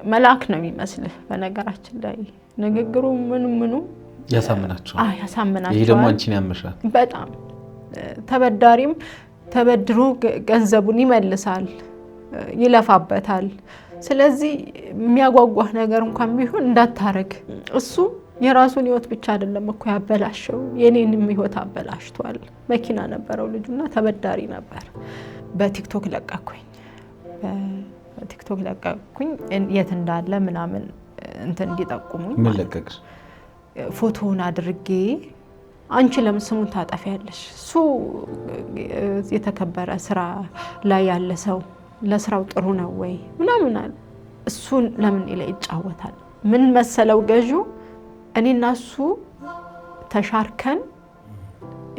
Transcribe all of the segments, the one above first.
መልአክ ነው የሚመስልህ በነገራችን ላይ ንግግሩ ምኑ ያሳምናቸዋል ያሳምናቸዋል ይሄ ደግሞ አንቺን ያመሻል በጣም ተበዳሪም ተበድሮ ገንዘቡን ይመልሳል ይለፋበታል ስለዚህ የሚያጓጓህ ነገር እንኳን ቢሆን እንዳታረግ እሱ የራሱን ህይወት ብቻ አይደለም እኮ ያበላሸው የኔንም ህይወት አበላሽቷል መኪና ነበረው ልጁና ተበዳሪ ነበር በቲክቶክ ለቀቅኩኝ የት እንዳለ ምናምን እንትን እንዲጠቁሙኝ ምን ለቀቅሽ ፎቶውን አድርጌ አንቺ ለምን ስሙን ታጠፊያለሽ እሱ የተከበረ ስራ ላይ ያለ ሰው ለስራው ጥሩ ነው ወይ ምናምን እሱን ለምን ይላይ ይጫወታል ምን መሰለው ገዢው እኔና እሱ ተሻርከን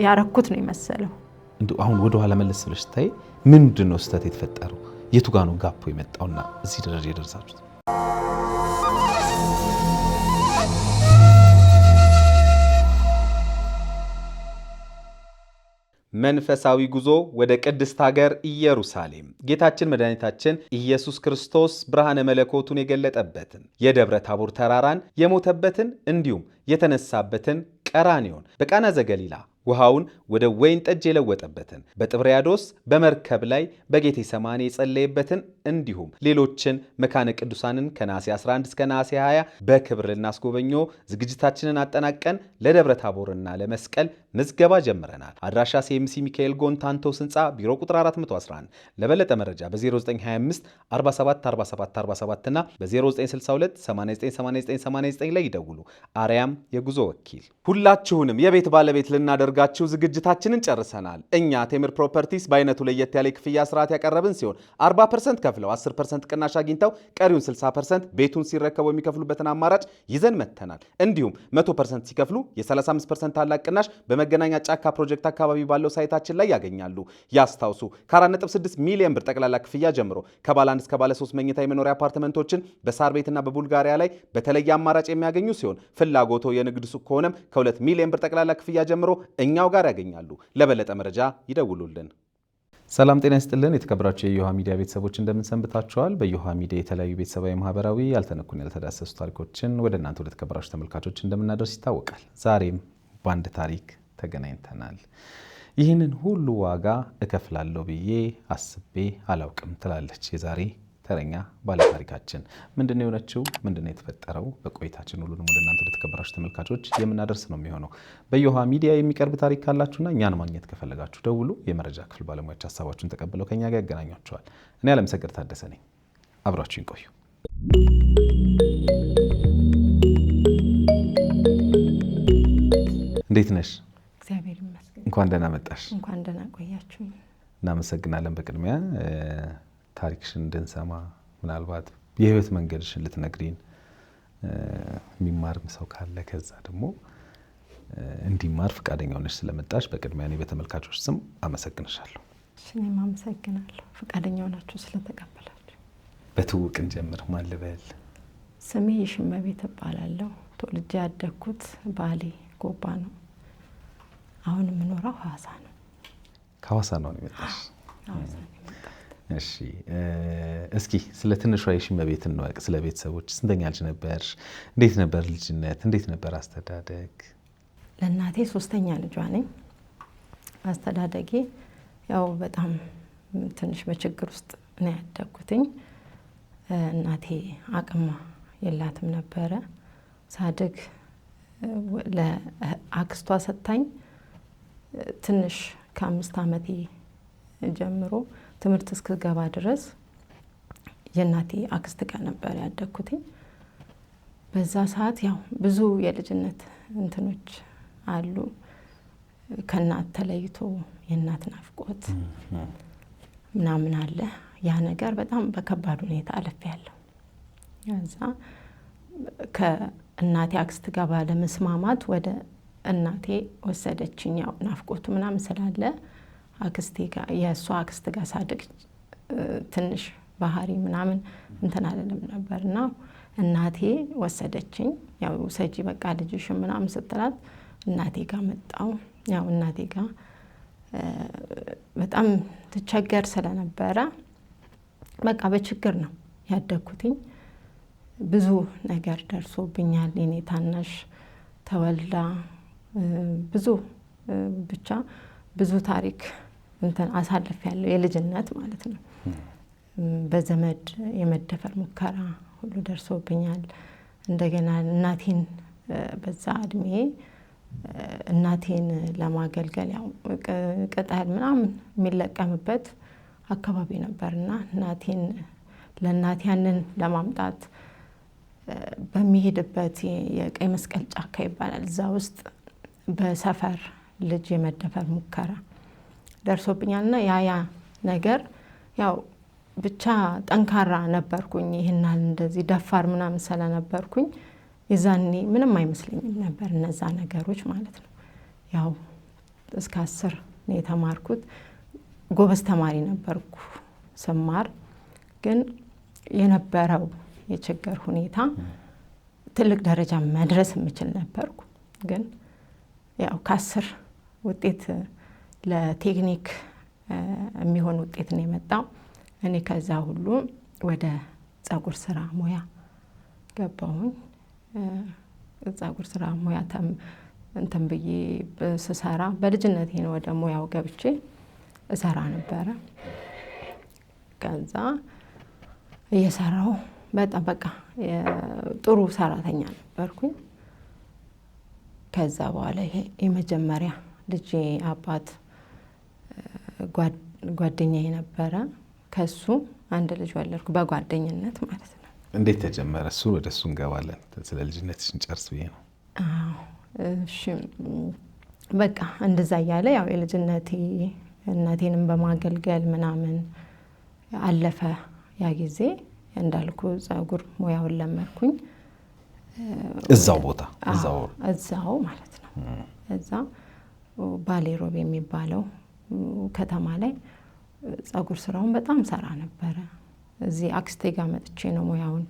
ያረኩት ነው የመሰለው እንደው አሁን ወደ ኋላ መለስ ብለሽ ታይ ምንድነው ስተት የተፈጠረው የቱ ጋር ነው ጋፖ የመጣውና እዚህ ደረጃ የደረሳችሁት መንፈሳዊ ጉዞ ወደ ቅድስት ሀገር ኢየሩሳሌም ጌታችን መድኃኒታችን ኢየሱስ ክርስቶስ ብርሃነ መለኮቱን የገለጠበትን የደብረ ታቦር ተራራን የሞተበትን እንዲሁም የተነሳበትን ቀራንዮን በቃና ዘገሊላ ውሃውን ወደ ወይን ጠጅ የለወጠበትን በጥብርያዶስ በመርከብ ላይ በጌቴ ሰማኒ የጸለየበትን እንዲሁም ሌሎችን መካነ ቅዱሳንን ከነሐሴ 11 እስከ ነሐሴ 20 በክብር ልናስጎበኘው ዝግጅታችንን አጠናቀን ለደብረ ታቦርና ለመስቀል ምዝገባ ጀምረናል። አድራሻ ሲኤምሲ ሚካኤል ጎንታንቶስ ህንፃ ቢሮ ቁጥር 411። ለበለጠ መረጃ በ0925 47 47 47 እና በ0962 898989 ላይ ይደውሉ። አርያም የጉዞ ወኪል። ሁላችሁንም የቤት ባለቤት ልናደርጋችሁ ዝግጅታችንን ጨርሰናል። እኛ ቴምር ፕሮፐርቲስ በአይነቱ ለየት ያለ ክፍያ ስርዓት ያቀረብን ሲሆን 40% ከፍለው 10% ቅናሽ አግኝተው ቀሪውን 60% ቤቱን ሲረከቡ የሚከፍሉበትን አማራጭ ይዘን መተናል። እንዲሁም 100% ሲከፍሉ የ35% ታላቅ ቅናሽ በመገናኛ ጫካ ፕሮጀክት አካባቢ ባለው ሳይታችን ላይ ያገኛሉ። ያስታውሱ ከ4.6 ሚሊዮን ብር ጠቅላላ ክፍያ ጀምሮ ከባለ 1 እስከ ባለ 3 መኝታ የመኖሪያ አፓርትመንቶችን በሳር ቤትና በቡልጋሪያ ላይ በተለየ አማራጭ የሚያገኙ ሲሆን ፍላጎቶ የንግድ ሱቅ ከሆነም ከ2 ሚሊዮን ብር ጠቅላላ ክፍያ ጀምሮ እኛው ጋር ያገኛሉ። ለበለጠ መረጃ ይደውሉልን። ሰላም ጤና ይስጥልን። የተከበራችሁ የዮሃ ሚዲያ ቤተሰቦች እንደምን ሰንብታችኋል? በዮሃ ሚዲያ የተለያዩ ቤተሰባዊ፣ ማህበራዊ ያልተነኩን ያልተዳሰሱ ታሪኮችን ወደ እናንተ ወደ ተከበራችሁ ተመልካቾች እንደምናደርስ ይታወቃል። ዛሬም በአንድ ታሪክ ተገናኝተናል። ይህንን ሁሉ ዋጋ እከፍላለሁ ብዬ አስቤ አላውቅም ትላለች የዛሬ ተረኛ ባለታሪካችን። ምንድነው የሆነችው? ምንድነው የተፈጠረው? በቆይታችን ሁሉንም ወደ እናንተ ወደ ተከበራችሁ ተመልካቾች የምናደርስ ነው የሚሆነው። በዮሃ ሚዲያ የሚቀርብ ታሪክ ካላችሁና እኛን ማግኘት ከፈለጋችሁ ደውሉ። የመረጃ ክፍል ባለሙያዎች ሀሳባችሁን ተቀብለው ከኛ ጋር ያገናኟቸዋል። እኔ አለምሰገድ ታደሰ ነኝ። አብራችሁን ቆዩ። እንዴት ነሽ? እግዚአብሔር ይመስገን። እንኳን ደህና መጣሽ። እንኳን ደህና ቆያችሁ። እናመሰግናለን። በቅድሚያ ታሪክሽን እንድንሰማ ምናልባት የህይወት መንገድሽን ልትነግሪን የሚማር ሰው ካለ ከዛ ደግሞ እንዲማር ፈቃደኛ ሆነሽ ስለመጣሽ በቅድሚያ እኔ በተመልካቾች ስም አመሰግንሻለሁ። እኔም አመሰግናለሁ ፈቃደኛ ሆናችሁ ስለተቀበላችሁ። በትውውቅ እንጀምር። ማን ልበል? ስሜ ይሽመቤት እባላለሁ። ተወልጄ ያደግኩት ባሌ ጎባ ነው። አሁን የምኖረው ሐዋሳ ነው። ከሐዋሳ ነው የመጣሽ? ሐዋሳ ነው። እሺ እስኪ ስለ ትንሿ ይሽመቤት እንወቅ። ስለ ቤተሰቦች ስንተኛ ልጅ ነበርሽ? እንዴት ነበር ልጅነት? እንዴት ነበር አስተዳደግ? ለእናቴ 3ኛ ልጇ ነኝ። አስተዳደጌ ያው በጣም ትንሽ በችግር ውስጥ ነው ያደግኩትኝ። እናቴ አቅም የላትም ነበረ። ሳድግ ለአክስቷ ሰጣኝ። ትንሽ ከ5 ዓመቴ ጀምሮ ትምህርት እስክገባ ድረስ የእናቴ አክስት ጋር ነበር ያደግኩትኝ። በዛ ሰዓት ያው ብዙ የልጅነት እንትኖች አሉ። ከእናት ተለይቶ የእናት ናፍቆት ምናምን አለ። ያ ነገር በጣም በከባድ ሁኔታ አልፌያለሁ። ያዛ ከእናቴ አክስት ጋር ባለመስማማት ወደ እናቴ ወሰደችኝ። ያው ናፍቆቱ ምናምን ስላለ አክስቴ ጋር የእሷ አክስት ጋር ሳድግ ትንሽ ባህሪ ምናምን እንትን አይደለም ነበርና እናቴ ወሰደችኝ። ያው ሰጂ በቃ ልጅሽ ምናምን ስትላት እናቴ ጋር መጣው። ያው እናቴ ጋር በጣም ትቸገር ስለነበረ በቃ በችግር ነው ያደግኩትኝ። ብዙ ነገር ደርሶብኛል። የኔ ታናሽ ተወልዳ ብዙ ብቻ ብዙ ታሪክ እንትን አሳልፌያለሁ፣ የልጅነት ማለት ነው። በዘመድ የመደፈር ሙከራ ሁሉ ደርሶብኛል። እንደገና እናቴን በዛ እድሜ እናቴን ለማገልገል ያው ቅጠል ምናምን የሚለቀምበት አካባቢ ነበርና ለእናቴ ያንን ለማምጣት በሚሄድበት የቀይ መስቀል ጫካ ይባላል፣ እዛ ውስጥ በሰፈር ልጅ የመደፈር ሙከራ ደርሶብኛልና ያ ነገር ያው ብቻ ጠንካራ ነበርኩኝ። ይህናል እንደዚህ ደፋር ምናምን ስለነበርኩኝ የዛኔ ምንም አይመስለኝም ነበር እነዛ ነገሮች ማለት ነው። ያው እስከ 10 ነው የተማርኩት። ጎበዝ ተማሪ ነበርኩ ስማር። ግን የነበረው የችግር ሁኔታ ትልቅ ደረጃ መድረስ የምችል ነበርኩ። ግን ያው ከ10 ውጤት ለቴክኒክ የሚሆን ውጤት ነው የመጣው። እኔ ከዛ ሁሉ ወደ ፀጉር ስራ ሙያ ገባሁኝ። ፀጉር ስራ ሙያ እንትን ብዬ ስሰራ በልጅነቴ ነው ወደ ሙያው ገብቼ እሰራ ነበረ። ከዛ እየሰራው በጣም በቃ ጥሩ ሰራተኛ ነበርኩኝ። ከዛ በኋላ ይሄ የመጀመሪያ ልጄ አባት ጓደኛዬ ነበረ። ከሱ አንድ ልጅ ወለድኩ በጓደኝነት ማለት ነው። እንዴት ተጀመረ? እሱ ወደ እሱ እንገባለን። ስለ ልጅነትሽ እንጨርስ ብዬ ነው። እሺ በቃ እንደዛ እያለ ያው የልጅነቴ እናቴንም በማገልገል ምናምን አለፈ ያ ጊዜ። እንዳልኩ ፀጉር ሙያውን ለመድኩኝ እዛው ቦታ እዛው ማለት ነው። እዛ ባሌ ሮቤ የሚባለው ከተማ ላይ ፀጉር ስራውን በጣም ሰራ ነበረ። እዚህ አክስቴ ጋር መጥቼ ነው ሙያውን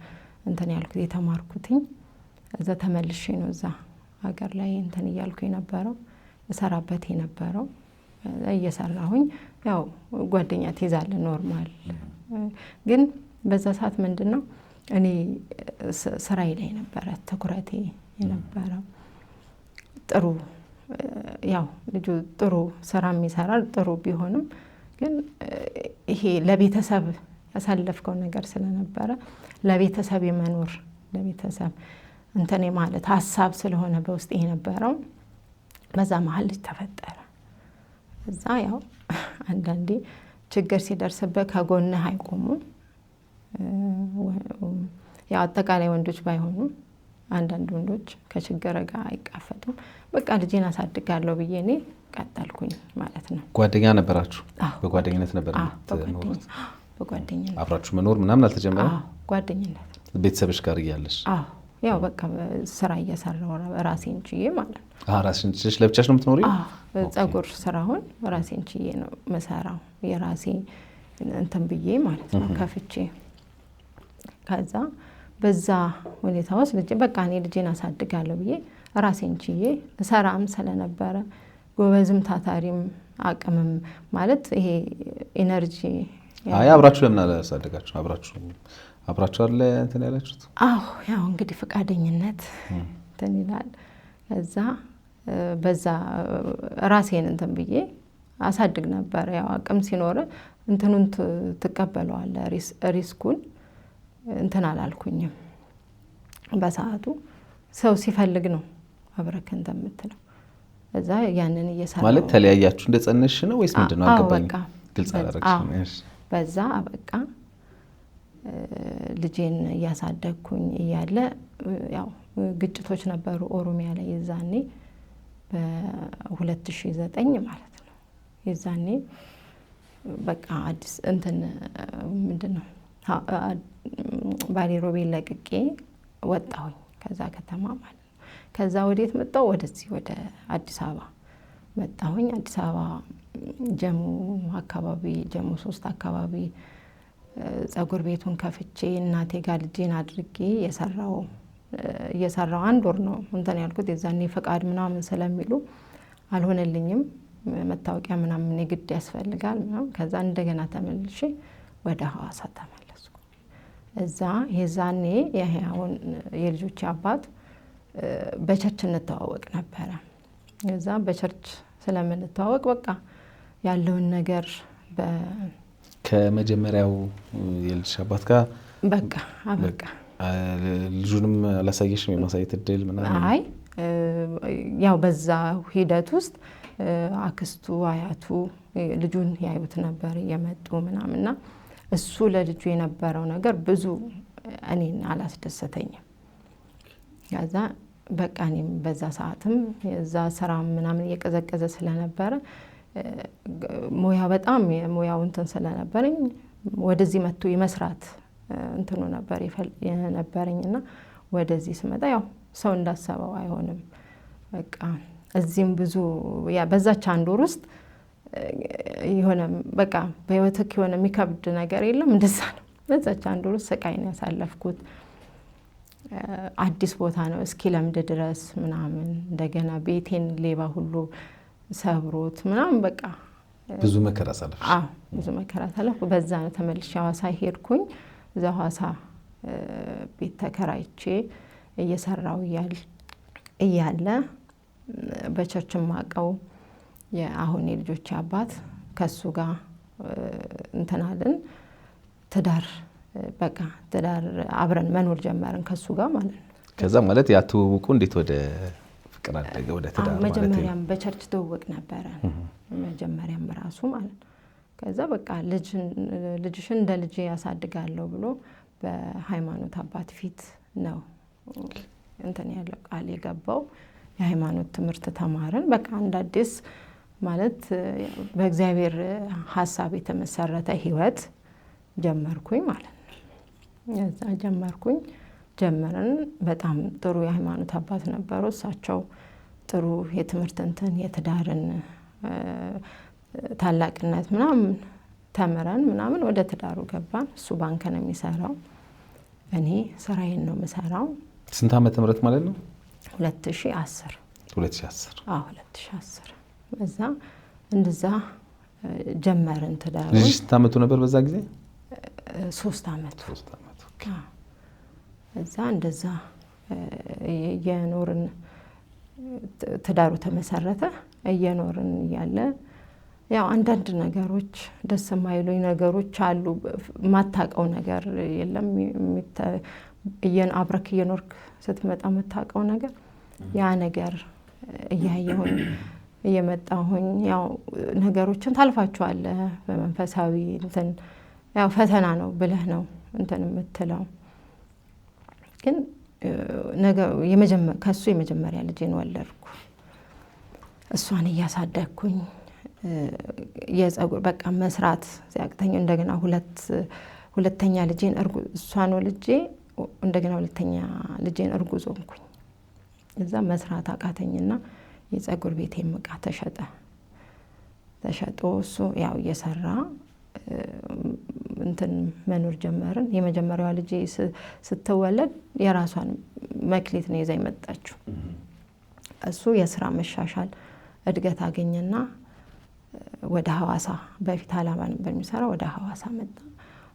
እንትን ያልኩት የተማርኩትኝ። እዛ ተመልሼ ነው እዛ ሀገር ላይ እንትን እያልኩ የነበረው እሰራበት የነበረው። እየሰራሁኝ ያው ጓደኛ ትይዛለህ ኖርማል። ግን በዛ ሰዓት ምንድነው እኔ ስራዬ ላይ ነበረ ትኩረቴ የነበረው። ጥሩ ያው ልጁ ጥሩ ስራ የሚሰራል ጥሩ ቢሆንም ግን ይሄ ለቤተሰብ ያሳለፍከው ነገር ስለነበረ ለቤተሰብ የመኖር ለቤተሰብ እንትን ማለት ሀሳብ ስለሆነ በውስጥ የነበረው በዛ መሀል ልጅ ተፈጠረ። እዛ ያው አንዳንዴ ችግር ሲደርስበት ከጎንህ አይቆሙም። ያው አጠቃላይ ወንዶች ባይሆኑም አንዳንድ ወንዶች ከችግር ጋር አይቃፈጡም። በቃ ልጄን አሳድጋለሁ ብዬ እኔ ቀጠልኩኝ ማለት ነው። ጓደኛ ነበራችሁ? በጓደኝነት ነበር የምትኖሩት? በጓደኝነት አብራችሁ መኖር ምናምን አልተጀመረም? ጓደኝነት ቤተሰብሽ ጋር እያለሽ? ያው በቃ ስራ እየሰራሁ ራሴን ችዬ ማለት ነው። ራስሽን ችለሽ ለብቻሽ ነው የምትኖሪው? ፀጉር ስራውን ራሴን ችዬ ነው መሰራው የራሴ እንትን ብዬ ማለት ነው ከፍቼ። ከዛ በዛ ሁኔታ ውስጥ በቃ እኔ ልጄን አሳድጋለሁ ብዬ ራሴን ችዬ ሰራም ስለነበረ ጎበዝም ታታሪም አቅምም ማለት ይሄ ኢነርጂ። አብራችሁ ለምን አላሳደጋችሁ? አብራችሁ አለ እንትን ያላችሁት? ያው እንግዲህ ፈቃደኝነት እንትን ይላል። ከዛ በዛ ራሴን እንትን ብዬ አሳድግ ነበር። ያው አቅም ሲኖር እንትኑን ትቀበለዋለህ ሪስኩን። እንትን አላልኩኝም በሰዓቱ። ሰው ሲፈልግ ነው አብረክ እንትን የምትለው። እዛ ያንን እየሰራሁ ማለት ተለያያችሁ እንደጸነሽ ነው ወይስ ምንድነው? አልገባኝም። ግልጽ አላደረግሽም። በዛ በቃ ልጄን እያሳደግኩኝ እያለ ያው ግጭቶች ነበሩ ኦሮሚያ ላይ የዛኔ በ2009 ማለት ነው። የዛኔ በቃ አዲስ እንትን ምንድነው ባሌ ሮቤ ለቅቄ ወጣሁኝ ከዛ ከተማ ማለት ነው። ከዛ ወዴት መጣሁ? ወደዚህ ወደ አዲስ አበባ መጣሁኝ። አዲስ አበባ ጀሙ አካባቢ ጀሙ 3 አካባቢ ፀጉር ቤቱን ከፍቼ እናቴ ጋር ልጄን አድርጌ እየሰራው 1 ወር ነው እንትን ያልኩት። የዛኔ ፈቃድ ምናምን ስለሚሉ አልሆነልኝም። መታወቂያ ምናምን የግድ ያስፈልጋል ምናምን። ከዛ እንደገና ተመልሼ ወደ ሐዋሳ ተመለስኩ። እዛ የዛኔ የህያውን የልጆች አባት በቸርች እንተዋወቅ ነበረ። እዛ በቸርች ስለምንተዋወቅ በቃ ያለውን ነገር ከመጀመሪያው የልጅ አባት ጋር በቃ አበቃ። ልጁንም አላሳየሽም? የማሳየት እድል ምናምን? አይ ያው በዛ ሂደት ውስጥ አክስቱ አያቱ ልጁን ያዩት ነበር እየመጡ ምናምንና እሱ ለልጁ የነበረው ነገር ብዙ እኔን አላስደሰተኝም። ከዛ በቃ እኔም በዛ ሰዓትም የዛ ስራ ምናምን እየቀዘቀዘ ስለነበረ ሙያ በጣም ሙያው እንትን ስለነበረኝ ወደዚህ መጥቶ የመስራት እንትኑ ነበር የነበረኝና ወደዚህ ስመጣ ያው ሰው እንዳሰበው አይሆንም። በቃ እዚህም ብዙ በዛች አንድ ወር ውስጥ የሆነ በቃ በህይወትክ የሆነ የሚከብድ ነገር የለም፣ እንደዛ ነው። በዛች አንድ ወር ውስጥ ስቃይ ነው ያሳለፍኩት። አዲስ ቦታ ነው እስኪ ለምድ ድረስ ምናምን እንደገና ቤቴን ሌባ ሁሉ ሰብሮት ምናምን በቃ ብዙ መከራ አሳለፍ። አዎ ብዙ መከራ አሳለፍ። በዛ ነው ተመልሼ ሐዋሳ ሄድኩኝ። እዛ ሐዋሳ ቤት ተከራይቼ እየሰራው እያለ በቸርች ማቀው የአሁን የልጆች አባት ከሱ ጋር እንትናልን ትዳር በቃ ትዳር አብረን መኖር ጀመርን ከሱ ጋር ማለት ነው። ከዛ ማለት ያተዋወቁ እንዴት ወደ ፍቅር አደገ ወደ ትዳር ማለት ነው? መጀመሪያም በቸርች ተዋወቅ ነበረ መጀመሪያም ራሱ ማለት ነው። ከዛ በቃ ልጅሽን እንደ ልጅ ያሳድጋለሁ ብሎ በሃይማኖት አባት ፊት ነው እንትን ያለው ቃል የገባው። የሃይማኖት ትምህርት ተማርን። በቃ እንደ አዲስ ማለት በእግዚአብሔር ሐሳብ የተመሰረተ ህይወት ጀመርኩኝ ማለት ነው። እዛ ጀመርን። በጣም ጥሩ የሃይማኖት አባት ነበሩ። እሳቸው ጥሩ የትምህርት እንትን የትዳርን ታላቅነት ምናምን ተምረን ምናምን ወደ ትዳሩ ገባን። እሱ ባንክ ነው የሚሰራው፣ እኔ ስራዬን ነው የምሰራው። ስንት ዓመተ ምህረት ማለት ነው? 2010 አዎ 2010 በዛ እንደዛ ጀመርን ትዳሩ። ልጅ ስንት ዓመቱ ነበር በዛ ጊዜ? 3 ዓመቱ። እዛ እንደዛ እየኖርን ትዳሩ ተመሰረተ። እየኖርን እያለ ያው አንዳንድ ነገሮች ደስ የማይሉኝ ነገሮች አሉ። ማታቀው ነገር የለም። አብረክ እየኖርክ ስትመጣ መታቀው ነገር ያ ነገር እያየሁኝ እየመጣሁኝ ያው ነገሮችን ታልፋቸዋለህ። በመንፈሳዊ እንትን ያው ፈተና ነው ብለህ ነው እንትን የምትለው። ግን ከሱ የመጀመሪያ ልጄን ወለድኩ። እሷን እያሳደግኩኝ የጸጉር በቃ መስራት ሲያቅተኝ እንደገና ሁለተኛ ልጄን እሷን ወልጄ እንደገና ሁለተኛ ልጄን እርጉዝ ሆንኩኝ። እዛ መስራት አቃተኝና የጸጉር ቤት እቃ ተሸጦ እሱ ያው እየሰራ እንትን መኖር ጀመርን። የመጀመሪያዋ ልጄ ስትወለድ የራሷን መክሊት ነው ይዛ የመጣችው። እሱ የስራ መሻሻል እድገት አገኘና ወደ ሐዋሳ በፊት አላባ ነበር የሚሰራው፣ ወደ ሐዋሳ መጣ።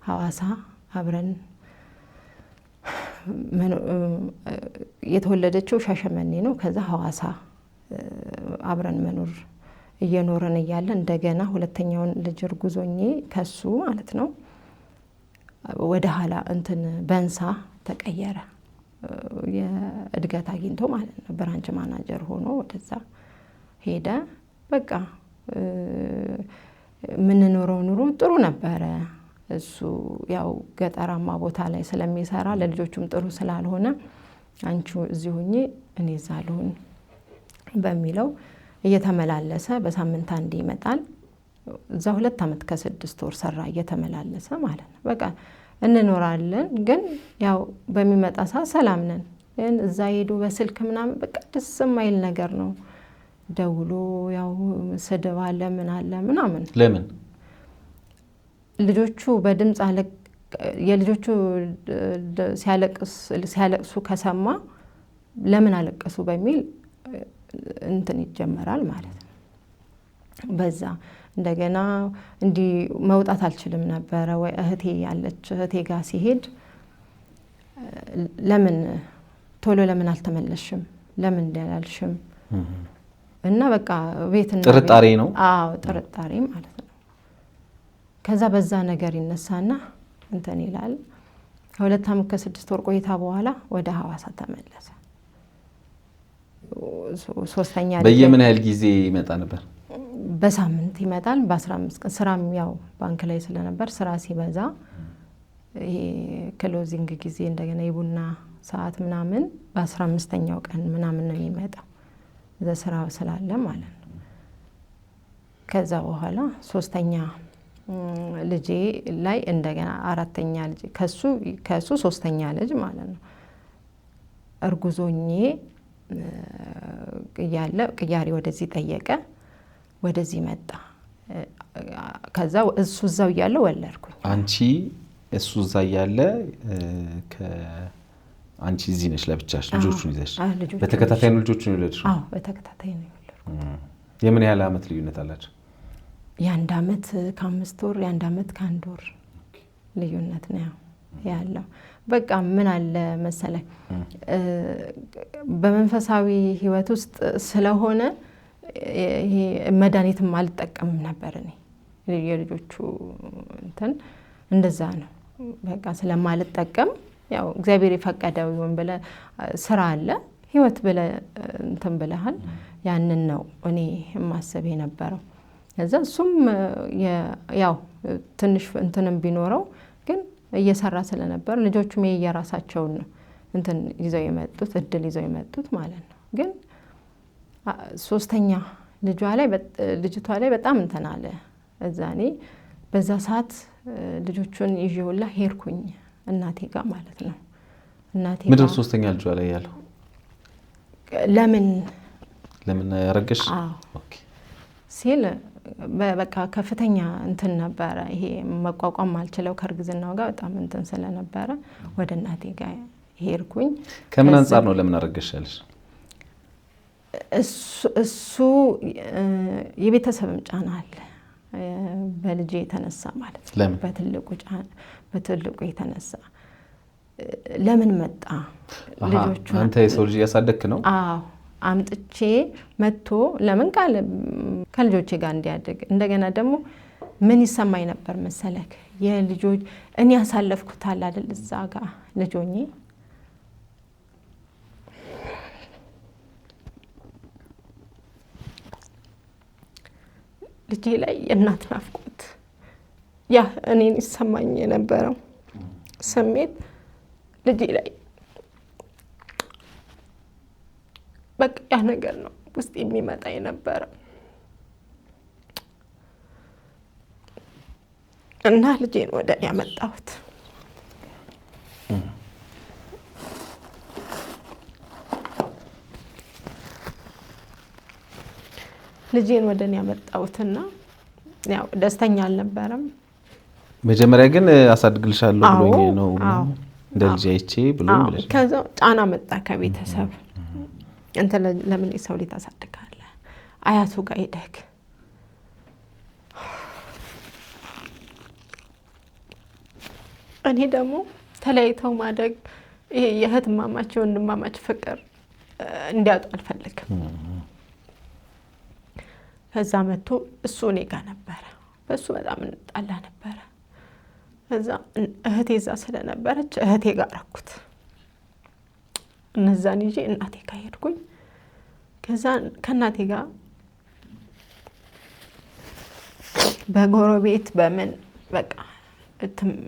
ሐዋሳ አብረን የተወለደችው ሻሸመኔ ነው። ከዛ ሐዋሳ አብረን እየኖረን እያለ እንደገና ሁለተኛውን ልጅ እርጉዞኜ ከሱ ማለት ነው ወደ ኋላ እንትን በንሳ ተቀየረ። የእድገት አግኝቶ ማለት ነው ብራንች ማናጀር ሆኖ ወደዛ ሄደ። በቃ የምንኖረው ኑሮ ጥሩ ነበረ። እሱ ያው ገጠራማ ቦታ ላይ ስለሚሰራ ለልጆቹም ጥሩ ስላልሆነ አንቺ እዚህ ሆኜ እኔ እዛ ልሁን በሚለው እየተመላለሰ በሳምንት አንዴ ይመጣል። እዛ 2 ዓመት ከ6 ወር ሰራ እየተመላለሰ ማለት ነው። በቃ እንኖራለን። ግን ያው በሚመጣ ሰዓት ሰላም ነን። ግን እዛ ሄዱ በስልክ ምናምን በቃ ደስ የማይል ነገር ነው። ደውሎ ያው ስድብ አለ ምን አለ ምናምን። ለምን ልጆቹ በድምጽ የልጆቹ ሲያለቅሱ ከሰማ ለምን አለቀሱ በሚል እንትን ይጀመራል ማለት ነው። በዛ እንደገና እንዲህ መውጣት አልችልም ነበረ ወይ እህቴ ያለች እህቴ ጋር ሲሄድ ለምን ቶሎ ለምን አልተመለሽም ለምን እንዳላልሽም እና በቃ ቤትና ጥርጣሬ ነው። አዎ ጥርጣሬ ማለት ነው። ከዛ በዛ ነገር ይነሳና እንትን ይላል። 2 ዓመት ከ6 ወር ቆይታ በኋላ ወደ ሐዋሳ ተመለሰ። ሶስተኛ በየምን ያህል ጊዜ ይመጣ ነበር? በሳምንት ይመጣል። በ15 ቀን ስራም ያው ባንክ ላይ ስለነበር ስራ ሲበዛ ይሄ ክሎዚንግ ጊዜ እንደገና የቡና ሰዓት ምናምን በ15ኛው ቀን ምናምን ነው የሚመጣው ዘስራ ስላለ ማለት ነው። ከዛ በኋላ ሶስተኛ ልጄ ላይ እንደገና አራተኛ ልጅ ከሱ ሶስተኛ ልጅ ማለት ነው እርጉዞኜ ያለ ቅያሪ ወደዚህ ጠየቀ፣ ወደዚህ መጣ። ከዛ እሱ እዛው ያለ ወለድኩኝ። አንቺ እሱ እዛ ያለ አንቺ እዚህ ነሽ ለብቻሽ ልጆቹን ይዘሽ? በተከታታይ ነው ልጆቹን የወለድሽው? አዎ በተከታታይ ነው የወለድኩት። የምን ያህል አመት ልዩነት አላቸው? የ1 ዓመት ከ5 ወር የ1 ዓመት ከ1 ወር ልዩነት ነው ያለው። በቃ ምን አለ መሰለኝ በመንፈሳዊ ህይወት ውስጥ ስለሆነ ይሄ መድኃኒትም አልጠቀምም ነበር እኔ። የልጆቹ እንትን እንደዛ ነው በቃ ስለማልጠቀም ያው እግዚአብሔር የፈቀደው ይሁን ብለ ስራ አለ ህይወት ብለ እንትን ብለሃል ያንን ነው እኔ ማሰብ የነበረው። ከዛ እሱም ያው ትንሽ እንትንም ቢኖረው ግን እየሰራ ስለነበር ልጆቹም የራሳቸውን እንትን ይዘው የመጡት እድል ይዘው የመጡት ማለት ነው። ግን ሶስተኛ ልጅቷ ላይ በጣም እንትን አለ። እዛኔ በዛ ሰዓት ልጆቹን ይዤውላ ሄድኩኝ እናቴ ጋር ማለት ነው። እናቴ ምንድን ነው ሶስተኛ ልጇ ላይ ያለው? ለምን ያረገሽ? ኦኬ ሲል በቃ ከፍተኛ እንትን ነበረ። ይሄ መቋቋም አልችለው ከርግዝናው ጋር በጣም እንትን ስለነበረ ወደ እናቴ ጋር ሄድኩኝ። ከምን አንፃር ነው ለምን አረገሽ ያለሽ? እሱ የቤተሰብም ጫና አለ በልጄ የተነሳ ማለት ነው። በትልቁ የተነሳ ለምን መጣ ልጆቹ አንተ የሰው ልጅ ያሳደክ ነው? አዎ አምጥቼ መጥቶ ለምን ቃል ከልጆቼ ጋር እንዲያድግ እንደገና ደግሞ ምን ይሰማኝ ነበር መሰለክ የልጆች እኔ ያሳለፍኩት አለ አይደል እዛ ጋር ልጆኜ ልጄ ላይ የእናት ናፍቆት ያ እኔን ይሰማኝ የነበረው ስሜት ልጄ ላይ በቃ ያ ነገር ነው ውስጥ የሚመጣ የነበረው እና ልጄን ወደ እኔ ያመጣሁት ልጄን ወደ እኔ ያመጣሁትና ያው ደስተኛ አልነበረም። መጀመሪያ ግን አሳድግልሻለሁ ብሎኝ ነው እንደ ልጅ አይቼ ብሎ ብለሽ ከዛ ጫና መጣ ከቤተሰብ እንተ ለምን የሰው ልጅ ታሳድጋለህ አያቱ ጋር ሄደክ እኔ ደግሞ ተለያይተው ማደግ ይሄ የእህትማማች ወንድማማች ፍቅር እንዲያጡ አልፈልግም። ከዛ መጥቶ እሱ እኔ ጋር ነበረ። በሱ በጣም እንጣላ ነበረ። ከዛ እህቴ እዛ ስለነበረች እህቴ ጋር አደረኩት። እነዛን ይዤ እናቴ ጋር ሄድኩኝ። ከዛ ከእናቴ ጋር በጎረቤት በምን በቃ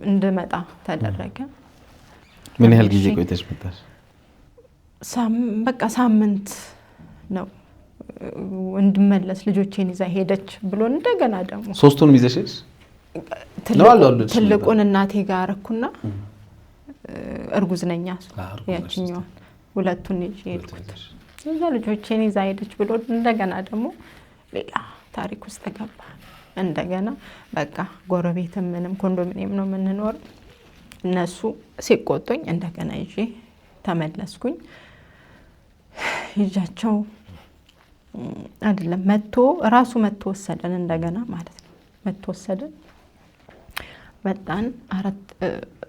እንድመጣ ተደረገ። ምን ያህል ጊዜ ቆይተሽ መጣሽ? በቃ ሳምንት ነው እንድመለስ ልጆቼን ይዛ ሄደች ብሎ እንደገና ደግሞ ሶስቱንም ይዘሽስ? ትልቁን እናቴ ጋር አረኩና እርጉዝ ነኝ ያችኛው ሁለቱን ይዤ ሄድኩት። እዛ ልጆቼን ይዛ ሄደች ብሎ እንደገና ደግሞ ሌላ ታሪክ ውስጥ ገባ። እንደገና በቃ ጎረቤትም ምንም ኮንዶሚኒየም ነው የምንኖር። እነሱ ሲቆጡኝ እንደገና ይዤ ተመለስኩኝ። ይጃቸው አይደለም ራሱ መጥቶ ወሰደን እንደገና ማለት ነው። መጥቶ ወሰደን መጣን።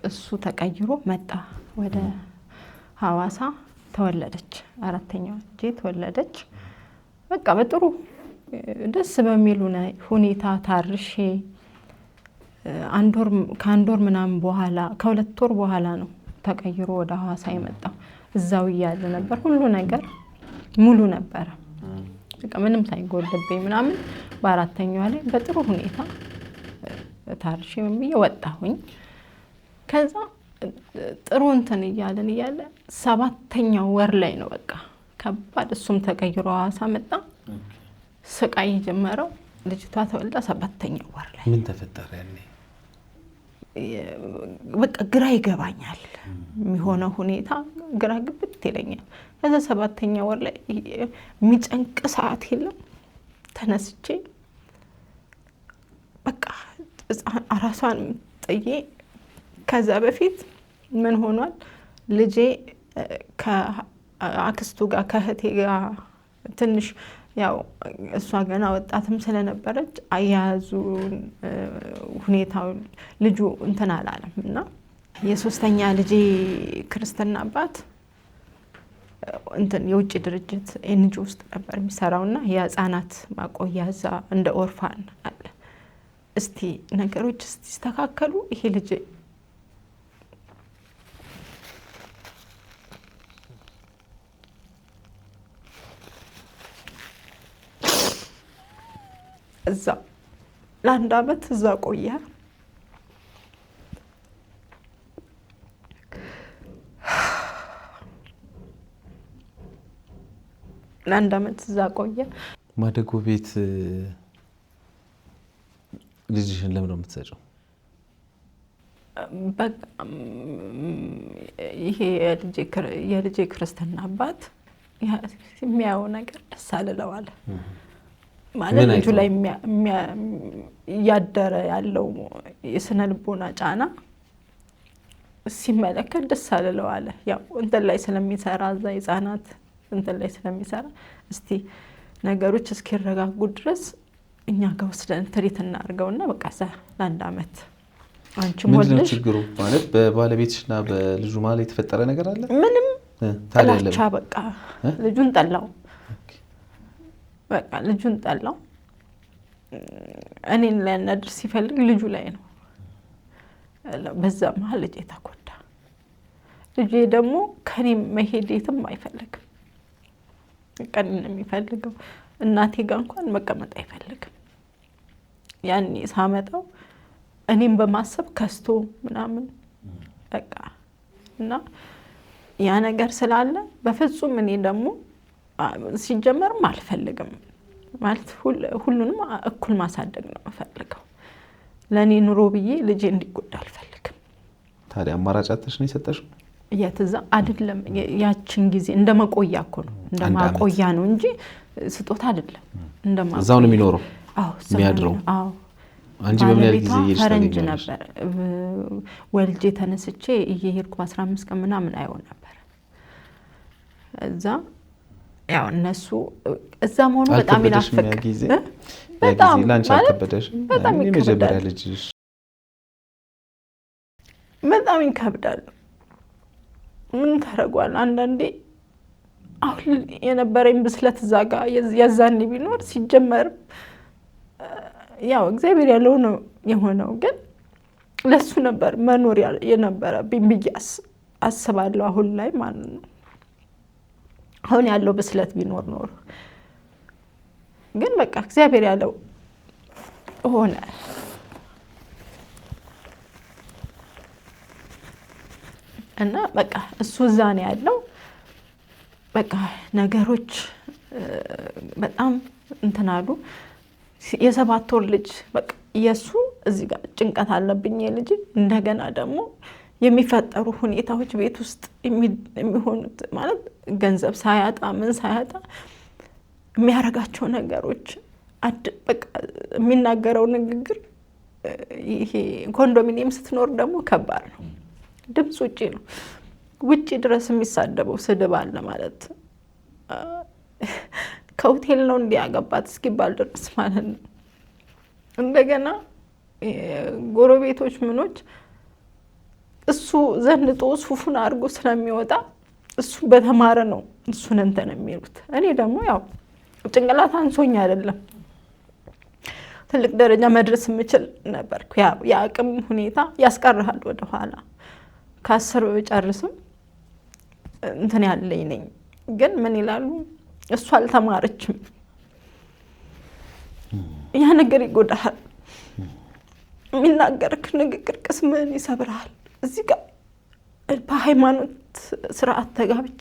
እሱ ተቀይሮ መጣ ወደ ሐዋሳ ተወለደች። አራተኛዋ ልጄ ተወለደች። በቃ በጥሩ ደስ በሚል ሁኔታ ታርሼ ከአንድ ወር ምናምን በኋላ ከ2 ወር በኋላ ነው ተቀይሮ ወደ ሐዋሳ የመጣው። እዛው እያለ ነበር ሁሉ ነገር ሙሉ ነበር። በቃ ምንም ሳይጎልብኝ ምናምን በአራተኛዋ ላይ በጥሩ ሁኔታ ታርሼ ምን ብዬ ወጣሁኝ። ከዛ ጥሩ እንትን እያለ 7ኛው ወር ላይ ነው በቃ ከባድ። እሱም ተቀይሮ ሐዋሳ መጣ። ስቃይ ጀመረው። ልጅቷ ተወልዳ 7ኛው ወር ላይ ምን ተፈጠረ? ያኔ በቃ ግራ ይገባኛል የሚሆነው ሁኔታ ግራ ግብት ይለኛል። ከዛ 7ኛው ወር ላይ የሚጨንቅ ሰዓት የለም። ተነስቼ በቃ አራሷን ጥዬ ከዛ በፊት ምን ሆኗል ልጄ ከአክስቱ ጋር ከእህቴ ጋር ትንሽ ያው እሷ ገና ወጣትም ስለነበረች አያያዙ ሁኔታው ልጁ እንትን አላለም እና የ3ኛ ልጄ ክርስትና አባት እንትን የውጭ ድርጅት ኤንጂ ውስጥ ነበር የሚሰራውና የህፃናት ማቆያ እዛ እንደ ኦርፋን አለ። እስቲ ነገሮች ሲስተካከሉ ይሄ ልጅ እዛ ለ1 አመት እዛ ቆየ። ለ1 አመት እዛ ቆየ። ማደጎ ቤት ልጅሽን ለምን ነው የምትሰጪው? በቃ ይሄ የልጄ ክርስትና አባት የሚያየው ነገር ደስ አልለዋለ ማለት ልጁ ላይ እያደረ ያለው የስነ ልቦና ጫና ሲመለከት ደስ አልለዋለ። ያው እንትን ላይ ስለሚሰራ እዛ ህፃናት እንትን ላይ ስለሚሰራ እስቲ ነገሮች እስኪረጋጉ ድረስ እኛ ጋር ወስደን ትሪት እናድርገውና በቃ ለ1 አመት አንቺም ወልደሽ ችግሩ ማለት በባለቤትሽና በልጁ ማለት የተፈጠረ ነገር አለ? ምንም ጥላቻ በቃ ልጁን ጠላው። በቃ ልጁን ጠላው። እኔን ሊያናድር ሲፈልግ ልጁ ላይ ነው። በዛ መሀል ልጄ ተጎዳ። ልጄ ደግሞ ከኔ መሄድ የትም አይፈልግም። ቀን የሚፈልገው እናቴ ጋር እንኳን መቀመጥ አይፈልግም። ያኔ ሳመጣው እኔም በማሰብ ከስቶ ምናምን በቃ እና ያ ነገር ስላለ በፍጹም እኔ ደግሞ ሲጀመርም አልፈልግም ማለት ሁሉንም እኩል ማሳደግ ነው የምፈልገው። ለኔ ኑሮ ብዬ ልጄ እንዲጎዳ አልፈልግም። ታዲያ አማራጭ አጥተሽ ነው የሰጠሽው? የትዛ አይደለም ያችን ጊዜ እንደማቆያ እኮ ነው እንደማቆያ ነው እንጂ ስጦታ አይደለም። እንደማቆያ እዛው ነው የሚኖረው? አዎ የሚያድረው? አዎ። አንቺ በምን ያህል ጊዜ ይርሽ ፈረንጅ ነበር ወልጄ ተነስቼ እየሄድኩ 15 ቀን ምናምን አይሆን ነበር እዛ። ያው እነሱ እዛ መሆኑ በጣም ይናፍቅ በጣም ላንቺ አልከበደሽ? በጣም የመጀመሪያ ልጅሽ በጣም ይከብዳል። ምን ታረጋዋል? አንዳንዴ አሁን የነበረኝ ብስለት እዛ ጋር ያዛኔ ቢኖር ሲጀመር ያው እግዚአብሔር ያለው ነው የሆነው። ግን ለሱ ነበር መኖር የነበረብኝ ብዬ አስባለሁ አሁን ላይ ማለት ነው። አሁን ያለው ብስለት ቢኖር ኖሮ ግን በቃ እግዚአብሔር ያለው ሆነ። እና በቃ እሱ እዛ ነው ያለው። በቃ ነገሮች በጣም እንትን አሉ። የ7 ወር ልጅ በቃ የሱ እዚህ ጋር ጭንቀት አለብኝ የልጅ እንደገና ደግሞ የሚፈጠሩ ሁኔታዎች ቤት ውስጥ የሚሆኑት ማለት ገንዘብ ሳያጣ ምን ሳያጣ የሚያረጋቸው ነገሮች በቃ የሚናገረው ንግግር ይሄ ኮንዶሚኒየም ስትኖር ደግሞ ከባድ ነው። ድምጽ ውጪ ነው። ውጪ ድረስ የሚሳደበው ስድብ አለ ማለት ከሆቴል ነው እንዲያገባት እስኪባል ድረስ ማለት ነው። እንደገና ጎረቤቶች ምኖች እሱ ዘንጦ ሱፉን አድርጎ ስለሚወጣ እሱ በተማረ ነው እሱን እንትን የሚሉት። እኔ ደግሞ ያው ጭንቅላት አንሶኝ አይደለም ትልቅ ደረጃ መድረስ የምችል ነበርኩ። ያው የአቅም ሁኔታ ያስቀርሃል ወደ ኋላ። ከ10 ጨርስም እንትን ያለኝ ነኝ። ግን ምን ይላሉ እሱ አልተማረችም። ያ ነገር ይጎዳሃል። የሚናገርክ ንግግር ቅስምህን ይሰብርሃል። እዚህ ጋር በሃይማኖት ስርዓት ተጋብቼ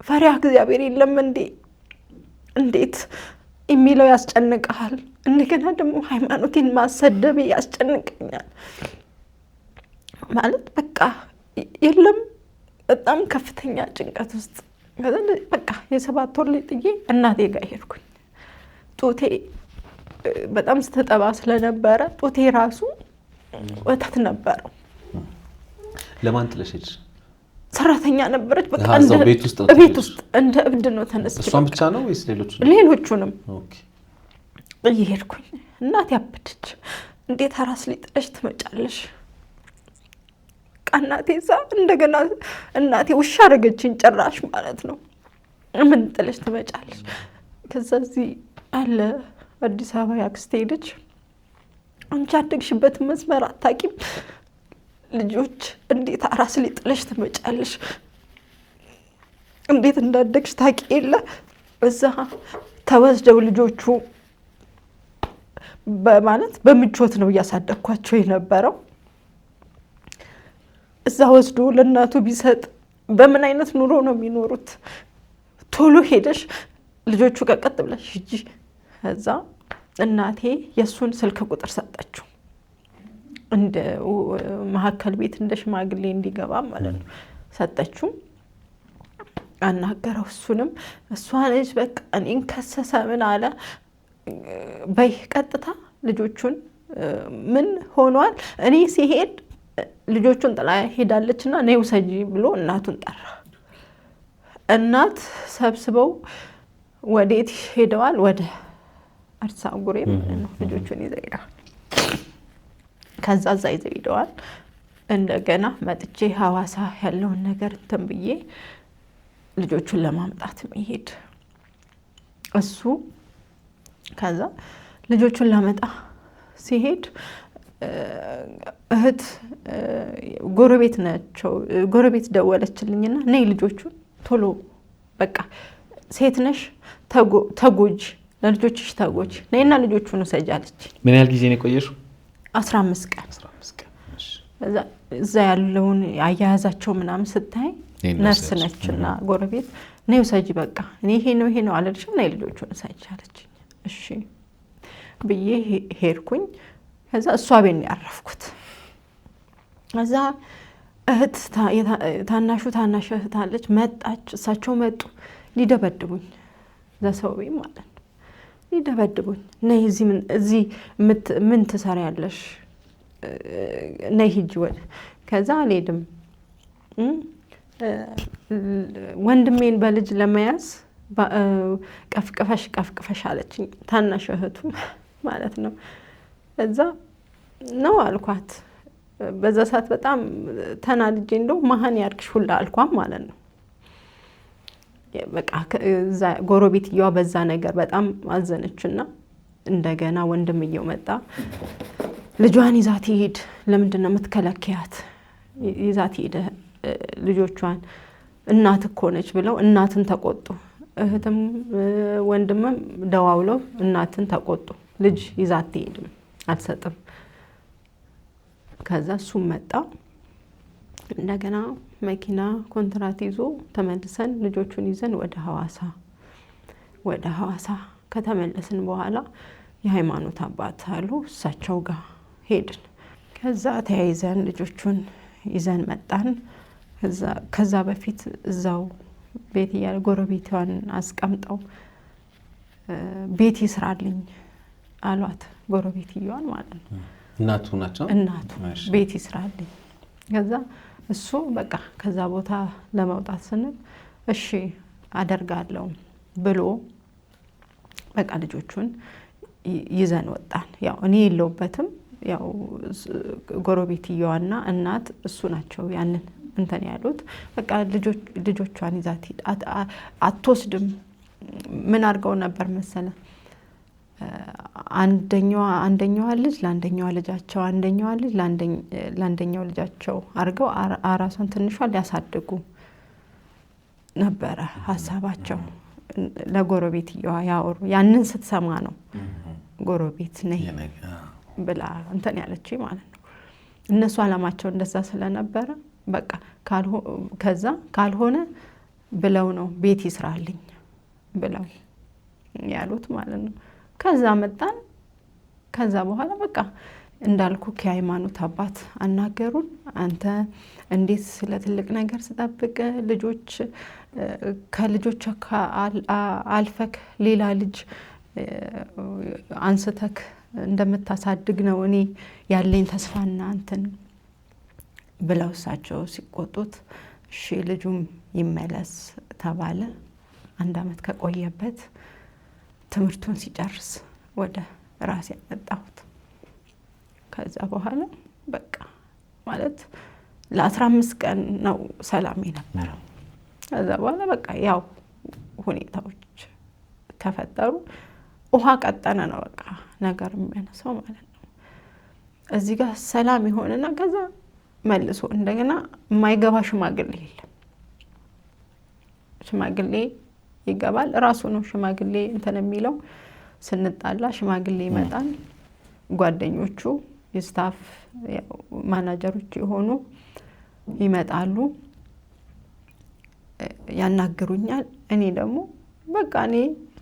ፈሪሃ እግዚአብሔር የለም እንዴት የሚለው ያስጨንቅሃል። እንደገና ደግሞ ሃይማኖቴን ማሰደብ ያስጨንቀኛል። ማለት በቃ የለም በጣም ከፍተኛ ጭንቀት ውስጥ በቃ የ7 ወር ልጅ ጥዬ እናቴ ጋር ሄድኩኝ። ጡቴ በጣም ስትጠባ ስለነበረ ጡቴ ራሱ ወተት ነበረው። ለማን ጥለሽ ሄድሽ? ሰራተኛ ነበረች። በቃ ቤት ውስጥ እንደ እብድ ነው ተነስቼ። እሷን ብቻ ነው ወይስ ሌሎቹንም? ኦኬ እየሄድኩኝ እናቴ አበደች። እንዴት አራስ ላይ ጥለሽ ትመጫለሽ? እናቴ እንደገና እናቴ ውሻ አደረገችኝ ጭራሽ ማለት ነው። ምን ጥለሽ ትመጫለሽ? ከዛ እዚህ አለ አዲስ አበባ ያክስቴ ልጅ አንቺ አደግሽበትን መስመር አታውቂም። ልጆች እንዴት አራስ ላይ ጥለሽ ትመጫለሽ? እንዴት እንዳደግሽ ታውቂ የለ? እዛ ተወስደው ልጆቹ በማለት በምቾት ነው እያሳደግኳቸው የነበረው። እዛ ወስዶ ለእናቱ ቢሰጥ በምን አይነት ኑሮ ነው የሚኖሩት? ቶሎ ሄደሽ ልጆቹ ቀቀጥ ብለሽ ሂጂ። እዛ እናቴ የሱን ስልክ ቁጥር ሰጠችው፣ እንደ ማዕከል ቤት እንደ ሽማግሌ እንዲገባ ማለት ነው ሰጠችው። አናገረው። እሱንም እሷ ልጅ በቃ እኔን ከሰሰ። ምን አለ በይ ቀጥታ ልጆቹን ምን ሆኗል? እኔ ሲሄድ ልጆቹን ጥላ ሄዳለችና ነይ ውሰጂ ብሎ እናቱን ጠራ። እናት ሰብስበው ወዴት ሄደዋል? ወደ አዲስ አበባ ነው ልጆቹን ይዘው ሄደዋል። ከዛ እዛ ይዘው ሄደዋል። እንደገና መጥቼ ሐዋሳ ያለውን ነገር እንትን ብዬ ልጆቹን ለማምጣት መሄድ እሱ ከዛ ልጆቹን ላመጣ ሲሄድ እህት ጎረቤት ናቸው። ጎረቤት ደወለችልኝና ነይ ልጆቹን ቶሎ በቃ ሴት ነሽ ተጎጂ፣ ለልጆችሽ ተጎጂ ነይና ልጆቹን ውሰጂ አለች። ምን ያህል ጊዜ ነው የቆየሽው? 15 ቀን። እዛ ያለውን አያያዛቸው ምናምን ስታይ ነርስ ነችና ጎረቤት ነይ ውሰጂ በቃ እኔ ይሄ ነው አለልሽም፣ ነይ ልጆቹን ውሰጂ አለች። እሺ ብዬ ሄድኩኝ። ከዛ እሷ ቤት ነው ያረፍኩት። ከዛ እህት ታናሽ እህት አለች መጣች። እሳቸው መጡ ሊደበድቡኝ፣ ለሰው ቤት ማለት ነው ሊደበድቡኝ። ነይ እዚህ ምን ትሰሪያለሽ? ነይ ሂጂ ወደ ከዛ አልሄድም። ወንድሜን በልጅ ለመያዝ ቀፍቅፈሽ አለችኝ፣ ታናሽ እህቱ ማለት ነው። እዛ ነው አልኳት። በዛ ሰዓት በጣም ተናድጄ እንደው መሀን ያርግሽ ሁላ አልኳት ማለት ነው። በቃ ጎረቤትየዋ በዛ ነገር በጣም አዘነችና እንደገና ወንድምየው መጣ። ልጇን ይዛት ሄድ፣ ለምንድን ነው የምትከለክያት? ይዛት ሄደ ልጆቿን፣ እናት እኮ ነች ብለው እናትን ተቆጡ። እህትም ወንድምም ደዋውለው እናትን ተቆጡ። ልጅ ይዛት ሄድም አልሰጥም። ከዛ እሱም መጣ። እንደገና መኪና ኮንትራት ይዞ ተመልሰን ልጆቹን ይዘን ወደ ሐዋሳ ከተመለስን በኋላ የሃይማኖት አባት አሉ፣ እሳቸው ጋር ሄድን። ከዛ ተያይዘን ልጆቹን ይዘን መጣን። ከዛ በፊት እዛው ቤት እያለ ጎረቤቷን አስቀምጠው ቤት ይስራልኝ አሏት። ጎረቤትየዋን ማለት ነው። እናቱ ናቸው። እናቱ ቤት ይስራልኝ። ከዛ እሱ በቃ ከዛ ቦታ ለመውጣት ስንል እሺ አደርጋለሁ ብሎ በቃ ልጆቹን ይዘን ወጣን። ያው እኔ የለውበትም ያው ጎረቤትየዋና እናት እሱ ናቸው ያንን እንትን ያሉት። በቃ ልጆቿን ይዛት አትወስድም። ምን አድርገው ነበር መሰለ አንደኛዋ ልጅ ለአንደኛዋ ልጃቸው፣ አንደኛዋ ልጅ ለአንደኛው ልጃቸው አድርገው አራሷን ትንሿን ሊያሳድጉ ነበረ ሀሳባቸው። ለጎረቤትየዋ ያወሩ። ያንን ስትሰማ ነው ጎረቤት ነኝ ብላ እንትን ያለች ማለት ነው። እነሱ አላማቸው እንደዛ ስለነበረ በቃ ከዛ ካልሆነ ብለው ነው ቤት ይስራልኝ ብለው ያሉት ማለት ነው። ከዛ መጣን። ከዛ በኋላ በቃ እንዳልኩ ከሃይማኖት አባት አናገሩን። አንተ እንዴት ስለ ትልቅ ነገር ስጠብቅ ልጆች ከልጆች አልፈክ ሌላ ልጅ አንስተክ እንደምታሳድግ ነው እኔ ያለኝ ተስፋና እንትን ብለው እሳቸው ሲቆጡት፣ እሺ ልጁም ይመለስ ተባለ። 1 አመት ከቆየበት ትምህርቱን ሲጨርስ ወደ ራሴ ያመጣሁት። ከዛ በኋላ በቃ ማለት ለ15 ቀን ነው ሰላም የነበረው። ከዛ በኋላ በቃ ያው ሁኔታዎች ተፈጠሩ። ውሃ ቀጠነ ነው በቃ ነገር የሚያነሳው ማለት ነው። እዚህ ጋር ሰላም ይሆንና ከዛ መልሶ እንደገና የማይገባ ሽማግሌ የለም። ሽማግሌ ይገባል። ራሱ ነው ሽማግሌ እንትን የሚለው። ስንጣላ ሽማግሌ ይመጣል። ጓደኞቹ የስታፍ ማናጀሮች የሆኑ ይመጣሉ፣ ያናግሩኛል። እኔ ደግሞ በቃ እኔ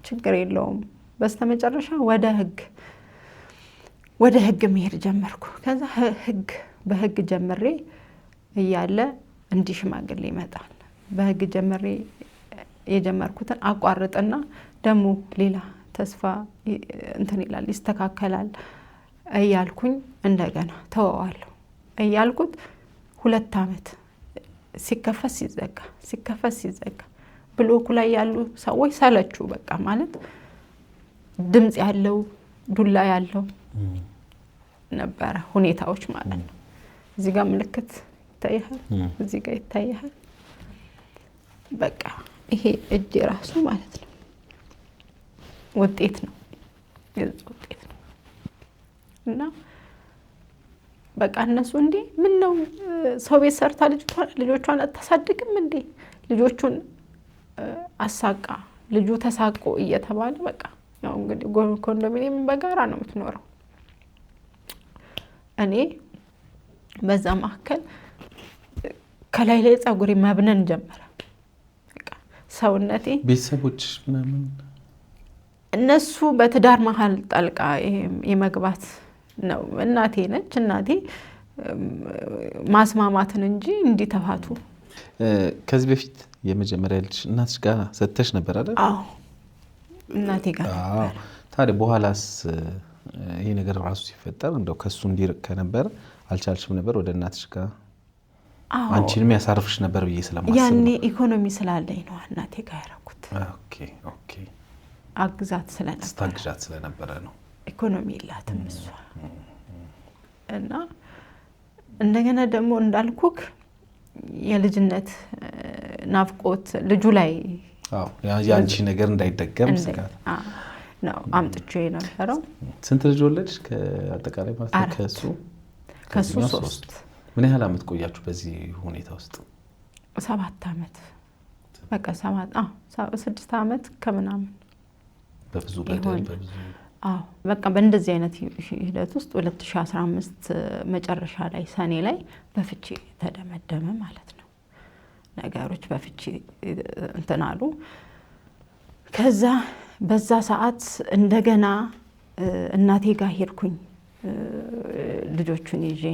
ችግር የለውም። በስተመጨረሻ ወደ ህግ መሄድ ጀመርኩ። ከዛ በህግ ጀምሬ እያለ እንዲህ ሽማግሌ ይመጣል። በህግ ጀምሬ የጀመርኩትን አቋርጥና ደግሞ ሌላ ተስፋ እንትን ይላል ይስተካከላል እያልኩኝ እንደገና ተወዋለሁ እያልኩት 2 አመት ሲከፈት ሲዘጋ ብሎኩ ላይ ያሉ ሰዎች ሰለቹ። በቃ ማለት ድምጽ ያለው ዱላ ያለው ነበረ ሁኔታዎች ማለት ነው። እዚህ ጋር ምልክት ይታያል፣ እዚህ ጋር ይታያል። በቃ ይሄ እጅ ራሱ ማለት ነው ውጤት ነው እና በቃ እነሱ እንዴ ምን ነው ሰው ቤት ሰርታ ልጆቿን አታሳድግም እንዴ? ልጆቹን አሳቃ ልጁ ተሳቆ እየተባለ በቃ ያው እንግዲህ ኮንዶሚኒየም በጋራ ነው የምትኖረው። እኔ በዛ መካከል ከላይ ላይ ጸጉሬ መብነን ጀመረ። በቃ ሰውነቴ ቤተሰቦች ምናምን እነሱ በትዳር መሀል ጣልቃ የመግባት ነው። እናቴ ነች። እናቴ ማስማማትን እንጂ እንዲተፋቱ። ከዚህ በፊት የመጀመሪያ ልጅ እናትሽ ጋር ሰጥተሽ ነበር አይደል? አዎ እናቴ ጋር ነበር። ታዲያ በኋላስ ይሄ ነገር ራሱ ሲፈጠር እንደው ከሱ እንዲርቅ ከነበር አልቻልሽም ነበር ወደ እናትሽ ጋር? አዎ አንቺንም ያሳርፍሽ ነበር ብዬ ስለማስብ ያኔ ኢኮኖሚ ስላለኝ ነው እናቴ ጋር ያረኩት። ኦኬ አግዛት ስለነበረ ነው። ኢኮኖሚ የላትም እሷ። እና እንደገና ደግሞ እንዳልኩክ የልጅነት ናፍቆት ልጁ ላይ ያንቺ ነገር እንዳይደገም ስጋት ነው አምጥቼ የነበረው። ስንት ልጅ ወለድሽ ከአጠቃላይ ማለት ነው? ከሱ 3። ምን ያህል አመት ቆያችሁ በዚህ ሁኔታ ውስጥ? 7 አመት በቃ 6 አመት ከምናምን በብዙ በደል በብዙ በቃ በእንደዚህ አይነት ሂደት ውስጥ 2015 መጨረሻ ላይ ሰኔ ላይ በፍቺ ተደመደመ ማለት ነው። ነገሮች በፍቺ እንትን አሉ። ከዛ በዛ ሰዓት እንደገና እናቴ ጋር ሄድኩኝ። ልጆቹን ይዤ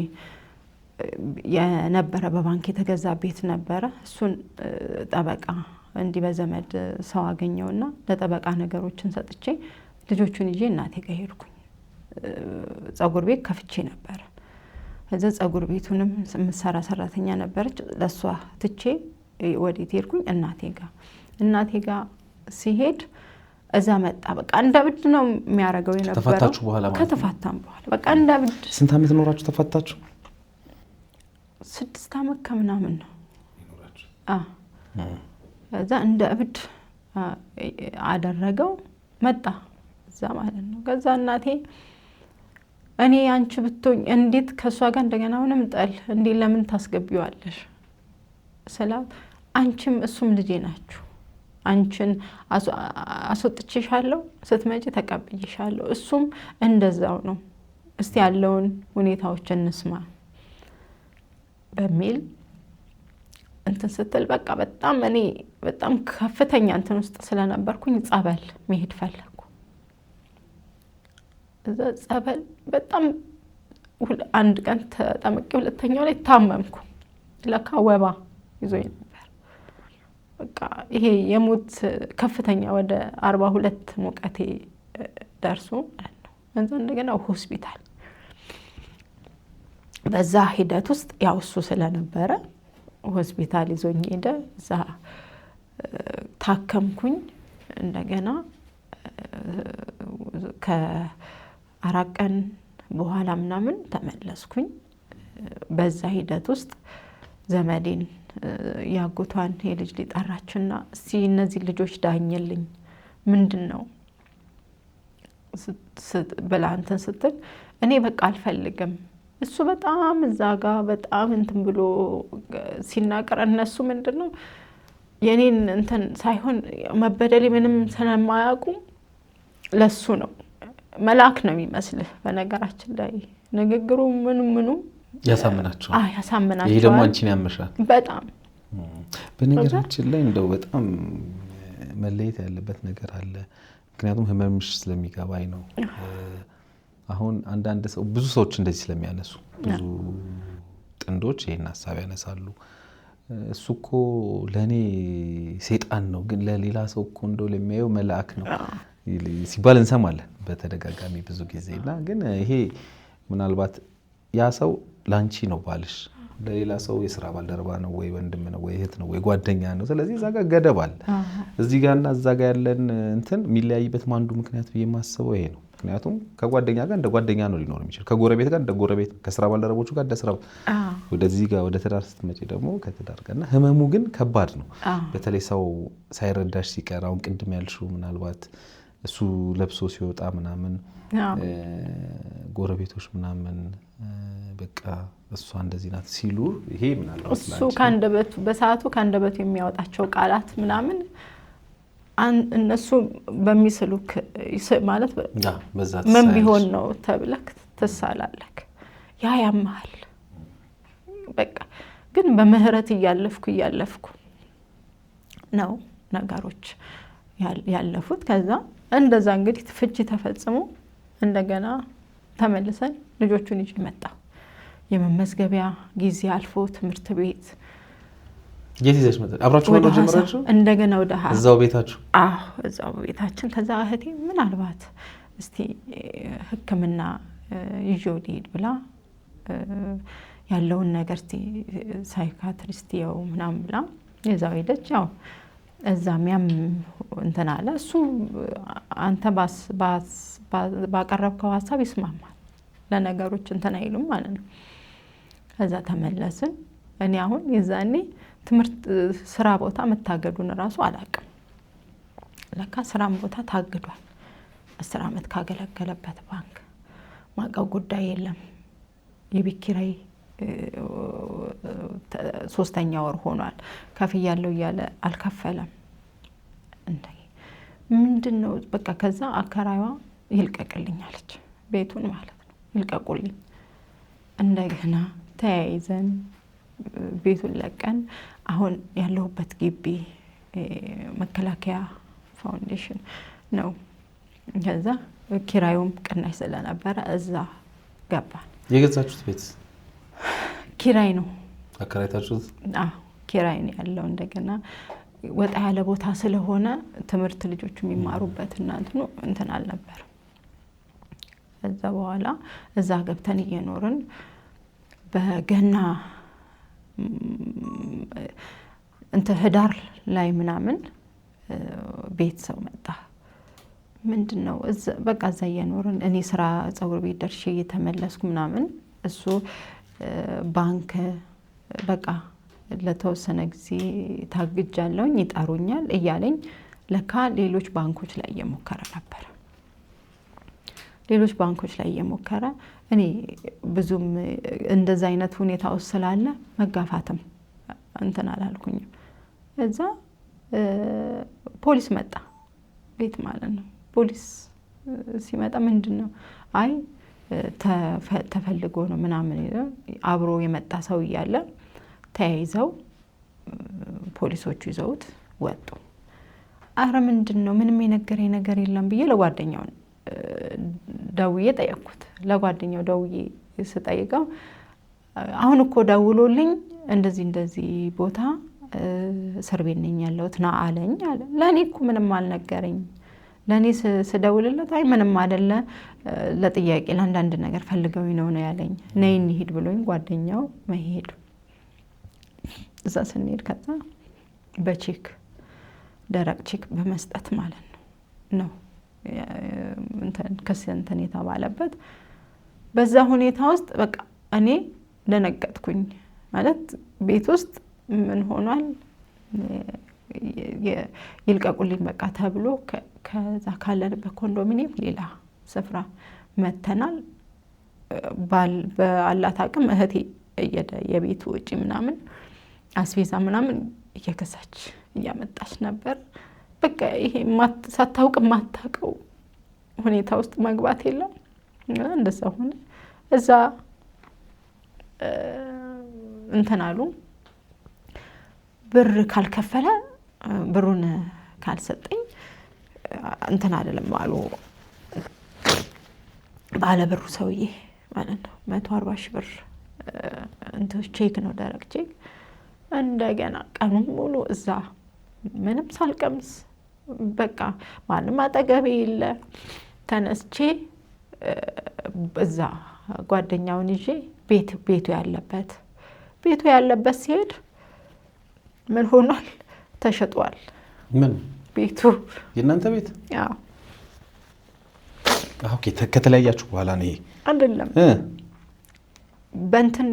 የነበረ በባንክ የተገዛ ቤት ነበረ። እሱን ጠበቃ እንዲህ በዘመድ ሰው አገኘውና ለጠበቃ ነገሮችን ሰጥቼ ልጆቹን ይዤ እናቴ ጋር ሄድኩኝ። ጸጉር ቤት ከፍቼ ነበረ። ከዛ ጸጉር ቤቱንም የምትሰራ ሰራተኛ ነበረች፣ ለሷ ትቼ ወዴት ሄድኩኝ? እናቴ ጋር ሲሄድ እዛ መጣ። በቃ እንደብድ ነው የሚያረጋው የነበረው። ተፈታችሁ በኋላ ማለት ከተፋታም በኋላ በቃ እንደብድ። ስንት ዓመት ኖራችሁ ተፈታችሁ? 6 ዓመት ከምናምን ነው እዛ እንደብድ አደረገው። መጣ እዛ ማለት ነው። ከዛ እናቴ እኔ አንቺ ብትሆኝ እንዴት ከሷ ጋር እንደገና ምንም ጠል እንዴ ለምን ታስገቢዋለሽ? ሰላም አንቺም እሱም ልጄ ናችሁ። አንቺን አስወጥቼሻለሁ፣ ስትመጪ ተቀብዬሻለሁ። እሱም እንደዛው ነው። እስቲ ያለውን ሁኔታዎች እንስማ በሚል እንትን ስትል በቃ በጣም እኔ በጣም ከፍተኛ እንትን ውስጥ ስለነበርኩኝ ጸበል መሄድ ፈለኩ። እዛ ጸበል በጣም አንድ ቀን ተጠምቄ ሁለተኛው ላይ ታመምኩ። ለካ ወባ ይዞኝ ነበር። በቃ ይሄ የሞት ከፍተኛ ወደ 42 ሙቀቴ ደርሶ ማለት ነው። እንደገና ሆስፒታል በዛ ሂደት ውስጥ ያው እሱ ስለነበረ ሆስፒታል ይዞኝ ሄደ። እዛ ታከምኩኝ። እንደገና ከ4 ቀን በኋላ ምናምን ተመለስኩኝ። በዛ ሂደት ውስጥ ዘመዴን ያጎቷን የልጅ ሊጠራችና እስቲ እነዚህ ልጆች ዳኝልኝ ምንድነው ብላ እንትን ስትል እኔ በቃ አልፈልግም። እሱ በጣም እዛ ጋር በጣም እንትን ብሎ ሲናገር እነሱ ምንድነው የኔን እንትን ሳይሆን መበደሌ ምንም ስለማያውቁ ለሱ ነው መልአክ ነው የሚመስልህ። በነገራችን ላይ ንግግሩ ምኑ ያሳምናቸው ያሳምናቸው። ይሄ ደግሞ አንቺን ያመሻል በጣም። በነገራችን ላይ እንደው በጣም መለየት ያለበት ነገር አለ። ምክንያቱም ህመምሽ ስለሚገባኝ ነው። አሁን አንዳንድ ሰው ብዙ ሰዎች እንደዚህ ስለሚያነሱ ብዙ ጥንዶች ይሄን ሐሳብ ያነሳሉ። እሱ እኮ ለኔ ሰይጣን ነው ግን ለሌላ ሰው እኮ እንደው ለሚያየው መልአክ ነው ሲባል እንሰማለን በተደጋጋሚ ብዙ ጊዜና ግን ይሄ ምናልባት ያ ሰው ላንቺ ነው ባልሽ፣ ለሌላ ሰው የሥራ ባልደረባ ነው ወይ ወንድም ነው ወይ እህት ነው ወይ ጓደኛ ነው። ስለዚህ እዛ ጋር ገደብ አለ። እዚህ ጋርና እዛ ጋር ያለን እንትን የሚለያይበት አንዱ ምክንያት ብዬ የማስበው ይሄ ነው። ምክንያቱም ከጓደኛ ጋር እንደ ጓደኛ ነው ሊኖር የሚችል፣ ከጎረቤት ጋር እንደ ጎረቤት፣ ከሥራ ባልደረቦቹ ጋር እንደ ስራው። ወደዚህ ጋር ወደ ትዳር ስትመጪ ደግሞ ከትዳር ጋርና ህመሙ ግን ከባድ ነው። በተለይ ሰው ሳይረዳሽ ሲቀር አሁን ቅድም ያልሽው ምናልባት እሱ ለብሶ ሲወጣ ምናምን ጎረቤቶች ምናምን በቃ እሷ እንደዚህ ናት ሲሉ ይሄ ምናልባት እሱ ካንደበቱ በሰዓቱ ካንደበቱ የሚያወጣቸው ቃላት ምናምን እነሱ በሚስሉክ ማለት ምን ቢሆን ነው ተብለክ ትሳላለክ። ያ ያማል በቃ ግን በምህረት እያለፍኩ ነው ነገሮች ያለፉት። ከዛ እንደዛ እንግዲህ ፍቺ ተፈጽሞ እንደገና ተመልሰን ልጆቹን ይዤ መጣሁ። የመመዝገቢያ ጊዜ አልፎ ትምህርት ቤት የት ይዘሽ መጣ? አብራችሁ ወደ ጀመራችሁ እንደገና ወደ እዛው ቤታችሁ? አዎ እዛው ቤታችን። ከዛ እህቴ ምናልባት እስቲ ሕክምና ይዤው ልሂድ ብላ ያለውን ነገር እስቲ ሳይካትሪስት ያው ምናምን ብላ የዛው ሄደች። ያው እዛም ያም እንትን አለ። እሱ አንተ ባቀረብከው ሀሳብ ይስማማል፣ ለነገሮች እንትን አይሉም ማለት ነው። ከዛ ተመለስን። እኔ አሁን የዛኔ ትምህርት ስራ ቦታ መታገዱን እራሱ አላውቅም። ለካ ስራም ቦታ ታግዷል። 10 ዓመት ካገለገለበት ባንክ ማቀው ጉዳይ የለም። የቤት ኪራይ 3ኛ ወር ሆኗል ከፍያለሁ እያለ አልከፈለም። ምንድነው በቃ ከዛ አከራይዋ ይልቀቅልኝ አለች፣ ቤቱን ማለት ነው ይልቀቁልኝ። እንደገና ተያይዘን ቤቱን ለቀን አሁን ያለሁበት ግቢ መከላከያ ፋውንዴሽን ነው። ከዛ ኪራዩም ቅናሽ ስለነበረ እዛ ገባን። የገዛችሁት ቤት ኪራይ ነው አከራይታችሁት? አዎ ኪራይ ነው ያለው። እንደገና ወጣ ያለ ቦታ ስለሆነ ትምህርት ልጆቹ የሚማሩበት እና እንትን አልነበር። ከዛ በኋላ እዛ ገብተን እየኖርን በገና ህዳር ላይ ምናምን ቤት ሰው መጣ። ምንድነው በቃ እዛ እየኖርን እኔ ስራ ፀጉር ቤት ደርሼ እየተመለስኩ ምናምን እሱ ባንክ በቃ ለተወሰነ ጊዜ ታግጃለሁኝ ይጣሩኛል እያለኝ ለካ ሌሎች ባንኮች ላይ እየሞከረ ነበር። ሌሎች ባንኮች ላይ እየሞከረ እኔ ብዙም እንደዛ አይነት ሁኔታ ውስጥ ስላለ መጋፋትም እንትን አላልኩኝም። እዛ ፖሊስ መጣ ቤት ማለት ነው። ፖሊስ ሲመጣ ምንድነው አይ ተፈልጎ ነው ምናምን አብሮ የመጣ ሰው እያለ ተያይዘው ፖሊሶቹ ይዘውት ወጡ። አረ ምንድነው ምንም የነገረኝ ነገር የለም ብዬ ለጓደኛው ደውዬ ጠየቅኩት። ለጓደኛው ደውዬ ስጠይቀው አሁን እኮ ደውሎልኝ እንደዚህ ቦታ እስር ቤት ነኝ ያለሁት ና አለኝ አለ። ለኔ እኮ ምንም አልነገረኝ። ለኔ ስደውልለት አይ ምንም አይደለ ለጥያቄ ለአንዳንድ ነገር ፈልገው ነው ያለኝ። ነይ እንሂድ ብሎኝ ጓደኛው መሄድ እዛ ስንሄድ ከዛ በቼክ ደረቅ ቼክ በመስጠት ማለት ነው እንትን የተባለበት። በዛ ሁኔታ ውስጥ በቃ እኔ ደነገጥኩኝ። ማለት ቤት ውስጥ ምን ሆኗል ይልቀቁልኝ በቃ ተብሎ ከዛ ካለንበት ኮንዶሚኒየም ሌላ ስፍራ መተናል። በአላት አቅም እህቴ የቤቱ ውጪ ምናምን አስቤዛ ምናምን እየገዛች እያመጣች ነበር። በቃ ይሄ ሳታውቅ ማታውቀው ሁኔታ ውስጥ መግባት የለም። እንደዛ ሆነ። እዛ እንትን አሉ ብር ካልከፈለ ብሩን ካልሰጠኝ እንትን አይደለም አሉ ባለ ብሩ ሰውዬ ማለት ነው። 140 ሺህ ብር እንትን ቼክ ነው ደረቅ ቼክ። እንደገና ቀኑን ሙሉ እዛ ምንም ሳልቀምስ በቃ ማንም አጠገቤ የለ ተነስቼ እዛ ጓደኛውን ይዤ ቤቱ ያለበት ሲሄድ ምን ሆኗል? ተሸጧል። ምን ቤቱ? የእናንተ ቤት? አዎ። ኦኬ። ከተለያያችሁ በኋላ ነው ይሄ? አይደለም በእንትን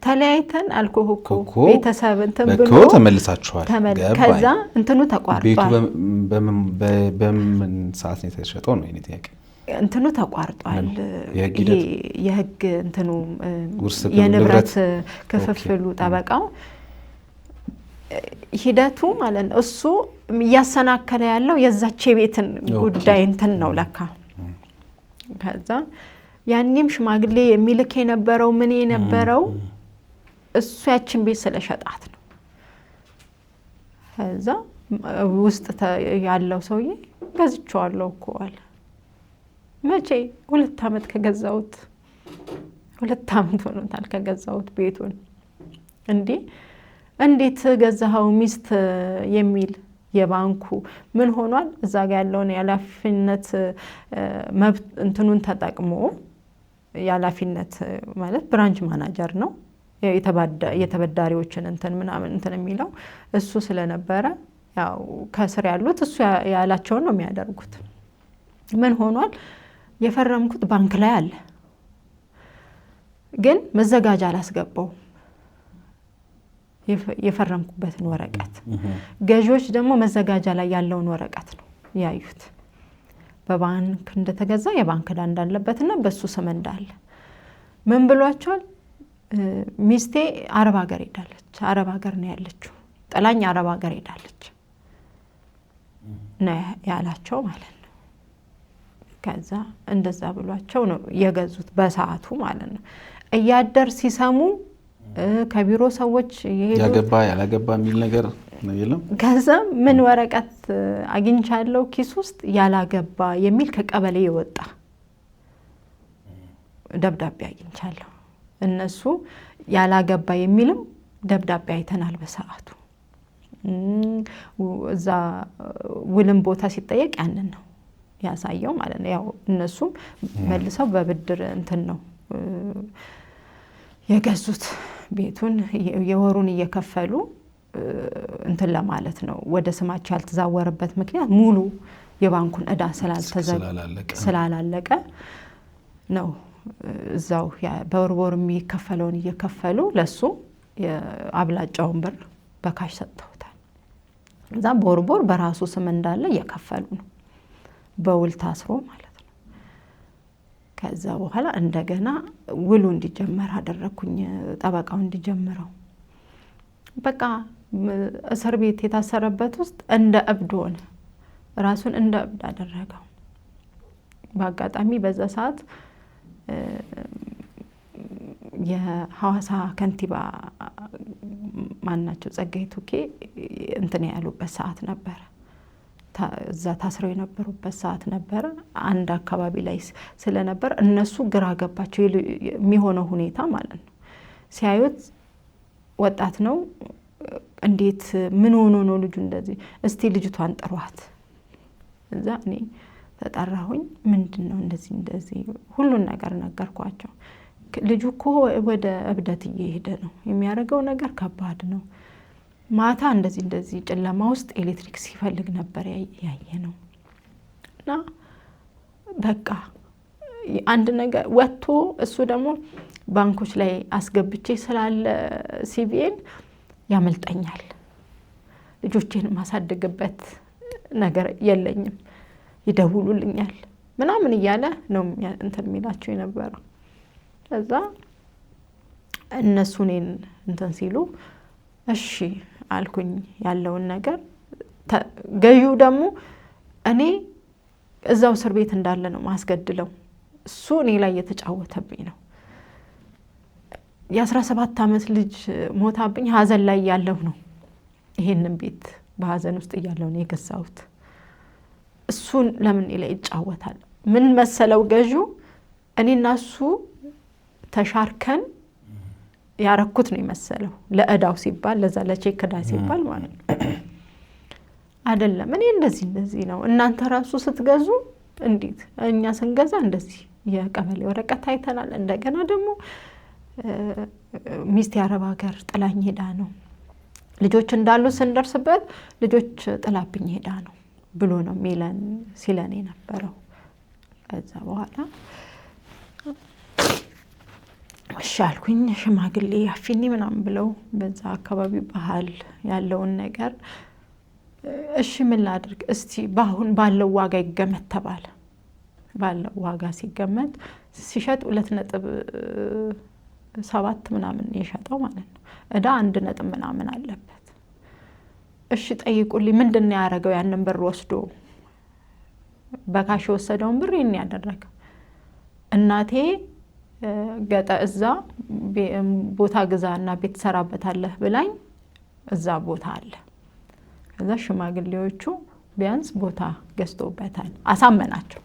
ተለያይተን አልኩህ እኮ ቤተሰብ እንትን ብሎ ተመልሳችኋል። ከዛ እንትኑ ተቋርጧል። ቤቱ በምን ሰዓት ነው የተሸጠው ነው የኔ ጥያቄ? እንትኑ ተቋርጧል። የህግ እንትኑ የንብረት ክፍፍሉ ጠበቃው ሂደቱ ማለት ነው። እሱ እያሰናከለ ያለው የዛች ቤትን ጉዳይ እንትን ነው ለካ። ከዛ ያንንም ሽማግሌ የሚልክ የነበረው ምን የነበረው እሱ ያችን ቤት ስለሸጣት ነው። ከዛ ውስጥ ያለው ሰውዬ ገዝቼዋለሁ እኮ አለ። መቼ? 2 ዓመት ከገዛሁት 2 ዓመት ሆኖታል ከገዛሁት ቤቱን። እንዴት ገዛኸው ሚስት የሚል የባንኩ ምን ሆኗል? እዛ ጋር ያለውን ያላፊነት መብት እንትኑን ተጠቅሞ ያላፊነት ማለት ብራንች ማናጀር ነው የተበዳሪዎችን እንትን ምናምን እንትን የሚለው እሱ ስለነበረ ያው ከስር ያሉት እሱ ያላቸውን ነው የሚያደርጉት። ምን ሆኗል? የፈረምኩት ባንክ ላይ አለ፣ ግን መዘጋጃ አላስገባው የፈረምኩበትን ወረቀት። ገዢዎች ደግሞ መዘጋጃ ላይ ያለውን ወረቀት ነው ያዩት። በባንክ እንደተገዛ የባንክ ዕዳ እንዳለበትና በሱ ስም እንዳለ ምን ብሏቸዋል? ሚስቴ አረብ ሀገር ሄዳለች፣ አረብ ሀገር ነው ያለችው፣ ጥላኝ አረብ ሀገር ሄዳለች ነው ያላቸው ማለት ነው። ከዛ እንደዛ ብሏቸው ነው የገዙት በሰዓቱ ማለት ነው። እያደር ሲሰሙ ከቢሮ ሰዎች ይሄዱ ያላገባ የሚል ነገር ነው የለም። ከዛ ምን ወረቀት አግኝቻለሁ ኪስ ውስጥ ያላገባ የሚል ከቀበሌ የወጣ ደብዳቤ አግኝቻለሁ። እነሱ ያላገባ የሚልም ደብዳቤ አይተናል በሰዓቱ። እዛ ውልም ቦታ ሲጠየቅ ያንን ነው ያሳየው ማለት ነው። ያው እነሱም መልሰው በብድር እንትን ነው የገዙት ቤቱን የወሩን እየከፈሉ እንትን ለማለት ነው። ወደ ስማቸው ያልተዛወረበት ምክንያት ሙሉ የባንኩን እዳ ስላላለቀ ነው እዛው በወርወር የሚከፈለውን እየከፈሉ ለሱ የአብላጫውን ብር በካሽ ሰጥተውታል። እዛ በወርወር በራሱ ስም እንዳለ እየከፈሉ ነው በውል ታስሮ ማለት ነው። ከዛ በኋላ እንደገና ውሉ እንዲጀመር አደረኩኝ፣ ጠበቃው እንዲጀምረው። በቃ እስር ቤት የታሰረበት ውስጥ እንደ እብድ ሆነ፣ ራሱን እንደ እብድ አደረገው። በአጋጣሚ በዛ ሰዓት የሐዋሳ ከንቲባ ማናቸው ጸጋዬ ቱኬ እንትን ያሉበት ሰዓት ነበር፣ እዛ ታስረው የነበሩበት ሰዓት ነበር። አንድ አካባቢ ላይ ስለነበር እነሱ ግራ ገባቸው የሚሆነው ሁኔታ ማለት ነው። ሲያዩት ወጣት ነው፣ እንዴት ምን ሆኖ ነው ልጁ እንደዚህ? እስቲ ልጅቷን ጥሯት። እዛ እኔ ተጠራሁኝ። ምንድነው እንደዚህ ሁሉን ነገር ነገርኳቸው። ልጁ እኮ ወደ እብደት እየሄደ ነው፣ የሚያደርገው ነገር ከባድ ነው። ማታ እንደዚህ ጨለማ ውስጥ ኤሌክትሪክ ሲፈልግ ነበር ያየ ነው። እና በቃ አንድ ነገር ወጥቶ እሱ ደግሞ ባንኮች ላይ አስገብቼ ስላለ ሲቪኤን ያመልጠኛል፣ ልጆቼን ማሳደግበት ነገር የለኝም፣ ይደውሉልኛል ምናምን እያለ ነው እንትን የሚላቸው የነበረው። ከዛ እነሱ እኔን እንትን ሲሉ እሺ አልኩኝ ያለውን ነገር። ገዢው ደግሞ እኔ እዛው እስር ቤት እንዳለ ነው ማስገድለው፣ እሱ እኔ ላይ የተጫወተብኝ ነው። የ17 ዓመት ልጅ ሞታብኝ ሀዘን ላይ ያለው ነው ይሄንን ቤት በሀዘን ውስጥ እያለው ነው የገዛሁት። እሱን ለምን ላይ ይጫወታል? ምን መሰለው ገዢው እኔና እሱ ተሻርከን ያረኩት ነው የመሰለው፣ ለእዳው ሲባል ለዛ ለቼክ እዳ ሲባል ማለት ነው። አይደለም እኔ እንደዚህ ነው፣ እናንተ ራሱ ስትገዙ እንዴት እኛ ስንገዛ እንደዚህ የቀበሌ ወረቀት አይተናል፣ እንደገና ደግሞ ሚስት የአረብ ሀገር ጥላኝ ሄዳ ነው፣ ልጆች እንዳሉ ስንደርስበት ልጆች ጥላብኝ ሄዳ ነው ብሎ ነው ሚለን ሲለን የነበረው። ከዛ በኋላ እሺ አልኩኝ። ሽማግሌ አፊኒ ምናምን ብለው በዛ አካባቢ ባህል ያለውን ነገር እሺ ምን ላድርግ እስቲ ባሁን ባለው ዋጋ ይገመት ተባለ። ባለው ዋጋ ሲገመት ሲሸጥ 2.7 ምናምን የሸጠው ማለት ነው። እዳ 1 ነጥብ ምናምን አለበት። እሺ ጠይቁልኝ ምንድነው ያደረገው? ያንን ብር ወስዶ በካሽ ወሰደውን ብር ይሄን ያደረገው እናቴ ገጠ እዛ ቦታ ግዛና ቤት ሰራበታለህ ብላኝ እዛ ቦታ አለ። ከዛ ሽማግሌዎቹ ቢያንስ ቦታ ገዝቶበታል፣ አሳመናቸው።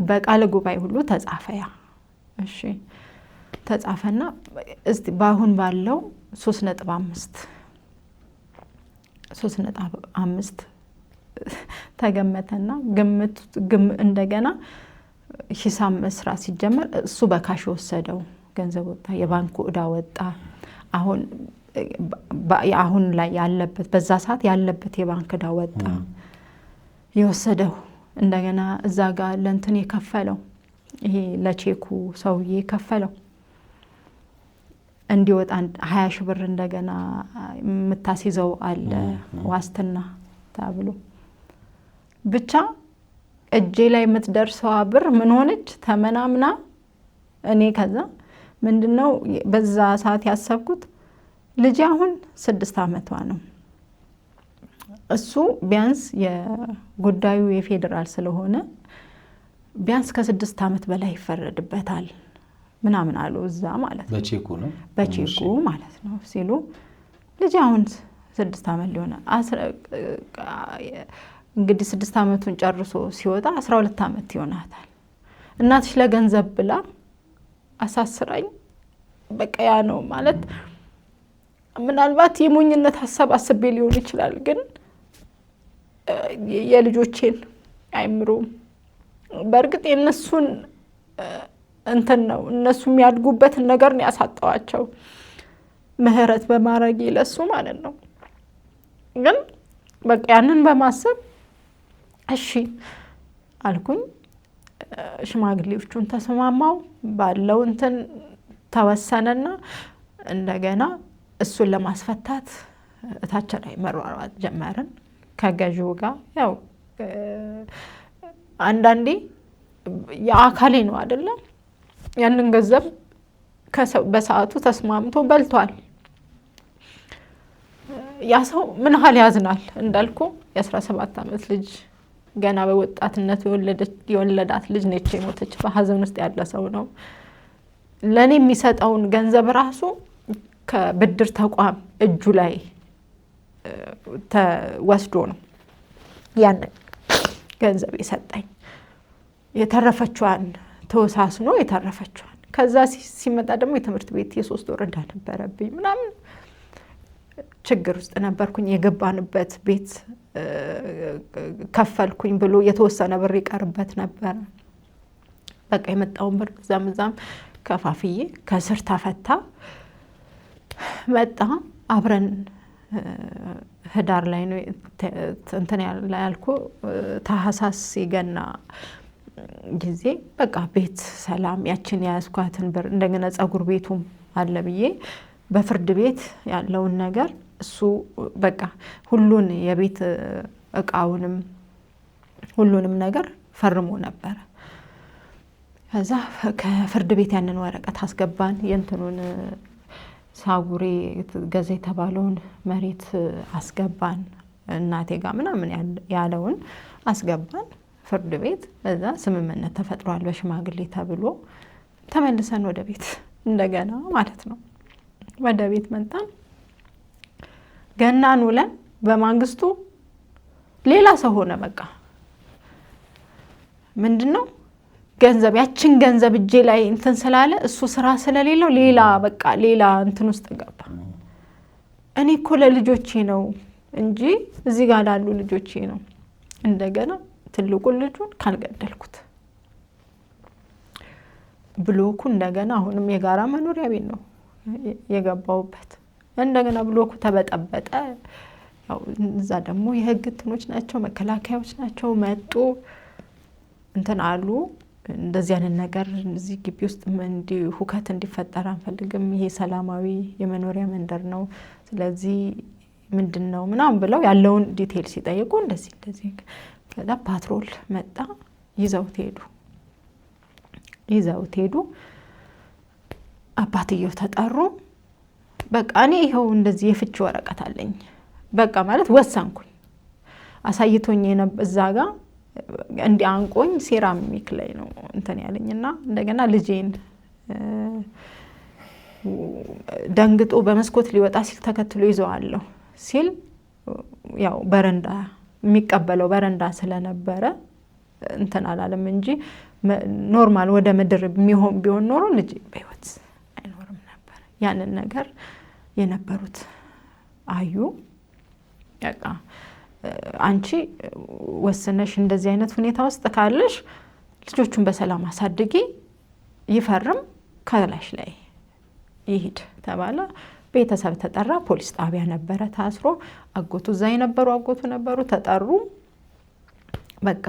በቃለ ጉባኤ ሁሉ ተጻፈያ። እሺ ተጻፈና እስቲ ባሁን ባለው 3.5 ተገመተና እንደገና ሂሳብ መስራት ሲጀመር እሱ በካሽ ወሰደው ገንዘብ ወጣ፣ የባንኩ እዳ ወጣ። አሁን ላይ ያለበት በዛ ሰዓት ያለበት የባንክ እዳ ወጣ የወሰደው። እንደገና እዛ ጋር ለእንትን የከፈለው ይሄ ለቼኩ ሰውዬ የከፈለው እንዲወጣ 20 ሺህ ብር እንደገና የምታስይዘው አለ ዋስትና ተብሎ ብቻ እጄ ላይ የምትደርሰው ብር ምን ሆነች ተመናምና። እኔ ከዛ ምንድነው በዛ ሰዓት ያሰብኩት ልጅ አሁን 6 ዓመቷ ነው። እሱ ቢያንስ የጉዳዩ የፌደራል ስለሆነ ቢያንስ ከ6 ዓመት በላይ ይፈረድበታል ምናምን አሉ እዛ ማለት ነው። በቼኩ ማለት ነው ሲሉ ልጅ አሁን 6 ዓመት ሊሆነ እንግዲህ 6 ዓመቱን ጨርሶ ሲወጣ 12 ዓመት ይሆናታል። እናትሽ ለገንዘብ ብላ አሳስራኝ በቃ ያ ነው ማለት ምናልባት የሞኝነት ሐሳብ አስቤ ሊሆን ይችላል፣ ግን የልጆቼን አይምሮ በእርግጥ የነሱን እንትን ነው እነሱ የሚያድጉበትን ነገር ነው ያሳጣዋቸው ምህረት በማድረግ ይለሱ ማለት ነው። ግን በቃ ያንን በማሰብ እሺ አልኩኝ። ሽማግሌዎቹን ተስማማው ባለው እንትን ተወሰነና እንደገና እሱን ለማስፈታት እታች ላይ መሯሯጥ ጀመርን ከገዢው ጋር። ያው አንዳንዴ የአካሌ ነው አይደለም ያንን ገንዘብ በሰዓቱ ተስማምቶ በልቷል። ያ ሰው ምን ያህል ያዝናል እንዳልኩ የ17 ዓመት ልጅ ገና በወጣትነት የወለዳት ልጅ ነች የሞተች። በሀዘን ውስጥ ያለ ሰው ነው። ለኔ የሚሰጠውን ገንዘብ ራሱ ከብድር ተቋም እጁ ላይ ተወስዶ ነው ያን ገንዘብ የሰጠኝ። የተረፈችዋን ተወሳስኖ የተረፈችዋን ከዛ ሲመጣ ደግሞ የትምህርት ቤት የ3 ወር ዕዳ ነበረብኝ ምናምን ችግር ውስጥ ነበርኩኝ። የገባንበት ቤት ከፈልኩኝ ብሎ የተወሰነ ብር ይቀርበት ነበር። በቃ የመጣውን ብር ዛም ከፋፍዬ ከስር ተፈታ መጣ። አብረን ህዳር ላይ ነው እንትን ያልኩ ታህሳስ ሲገና ጊዜ በቃ ቤት ሰላም ያችን ያስኳትን ብር እንደገና ጸጉር ቤቱም አለ ብዬ በፍርድ ቤት ያለውን ነገር እሱ በቃ ሁሉን የቤት እቃውንም ሁሉንም ነገር ፈርሞ ነበር። ከዛ ከፍርድ ቤት ያንን ወረቀት አስገባን። የእንትኑን ሳጉሬ ገዛ የተባለውን መሬት አስገባን። እናቴ ጋር ምናምን ያለውን አስገባን ፍርድ ቤት። እዛ ስምምነት ተፈጥሯል በሽማግሌ ተብሎ ተመልሰን ወደ ቤት እንደገና ማለት ነው ወደ ቤት መጣን። ገናን ውለን በማንግስቱ ሌላ ሰው ሆነ። በቃ ምንድነው ገንዘብ ያችን ገንዘብ እጄ ላይ እንትን ስላለ እሱ ስራ ስለሌለው ሌላ በቃ ሌላ እንትን ውስጥ ገባ። እኔ እኮ ለልጆቼ ነው እንጂ እዚህ ጋር ላሉ ልጆቼ ነው። እንደገና ትልቁን ልጁን ካልገደልኩት ብሎኩ እንደገና አሁንም የጋራ መኖሪያ ቤት ነው የገባውበት። እንደገና ብሎኩ ተበጠበጠ። ያው እዛ ደግሞ የህግ እንትኖች ናቸው መከላከያዎች ናቸው መጡ እንትን አሉ። እንደዚህ አይነት ነገር እዚህ ግቢ ውስጥ ሁከት እንዲፈጠር አንፈልግም። ይሄ ሰላማዊ የመኖሪያ መንደር ነው። ስለዚህ ምንድነው ምናምን ብለው ያለውን ዲቴል ሲጠይቁ እንደዚህ ከዛ ፓትሮል መጣ። ይዘውት ሄዱ። አባትየው ተጠሩ። በቃ እኔ ይሄው እንደዚህ የፍቺ ወረቀት አለኝ በቃ ማለት ወሰንኩኝ። አሳይቶኝ እዛ ጋር እንዲያንቆኝ ሴራሚክ ላይ ነው እንትን ያለኝና እንደገና ልጄን ደንግጦ በመስኮት ሊወጣ ሲል ተከትሎ ይዘዋለሁ ሲል ያው በረንዳ የሚቀበለው በረንዳ ስለነበረ እንትን አላለም እንጂ ኖርማል ወደ ምድር ቢሆን ኖሮ ልጅ በህይወት አይኖርም ነበር። ያንን ነገር የነበሩት አዩ። በቃ አንቺ ወስነሽ እንደዚህ አይነት ሁኔታ ውስጥ ካለሽ ልጆቹን በሰላም አሳድጊ፣ ይፈርም ከላሽ ላይ ይሄድ ተባለ። ቤተሰብ ተጠራ። ፖሊስ ጣቢያ ነበረ ታስሮ። አጎቱ እዛ የነበሩ አጎቱ ነበሩ ተጠሩ። በቃ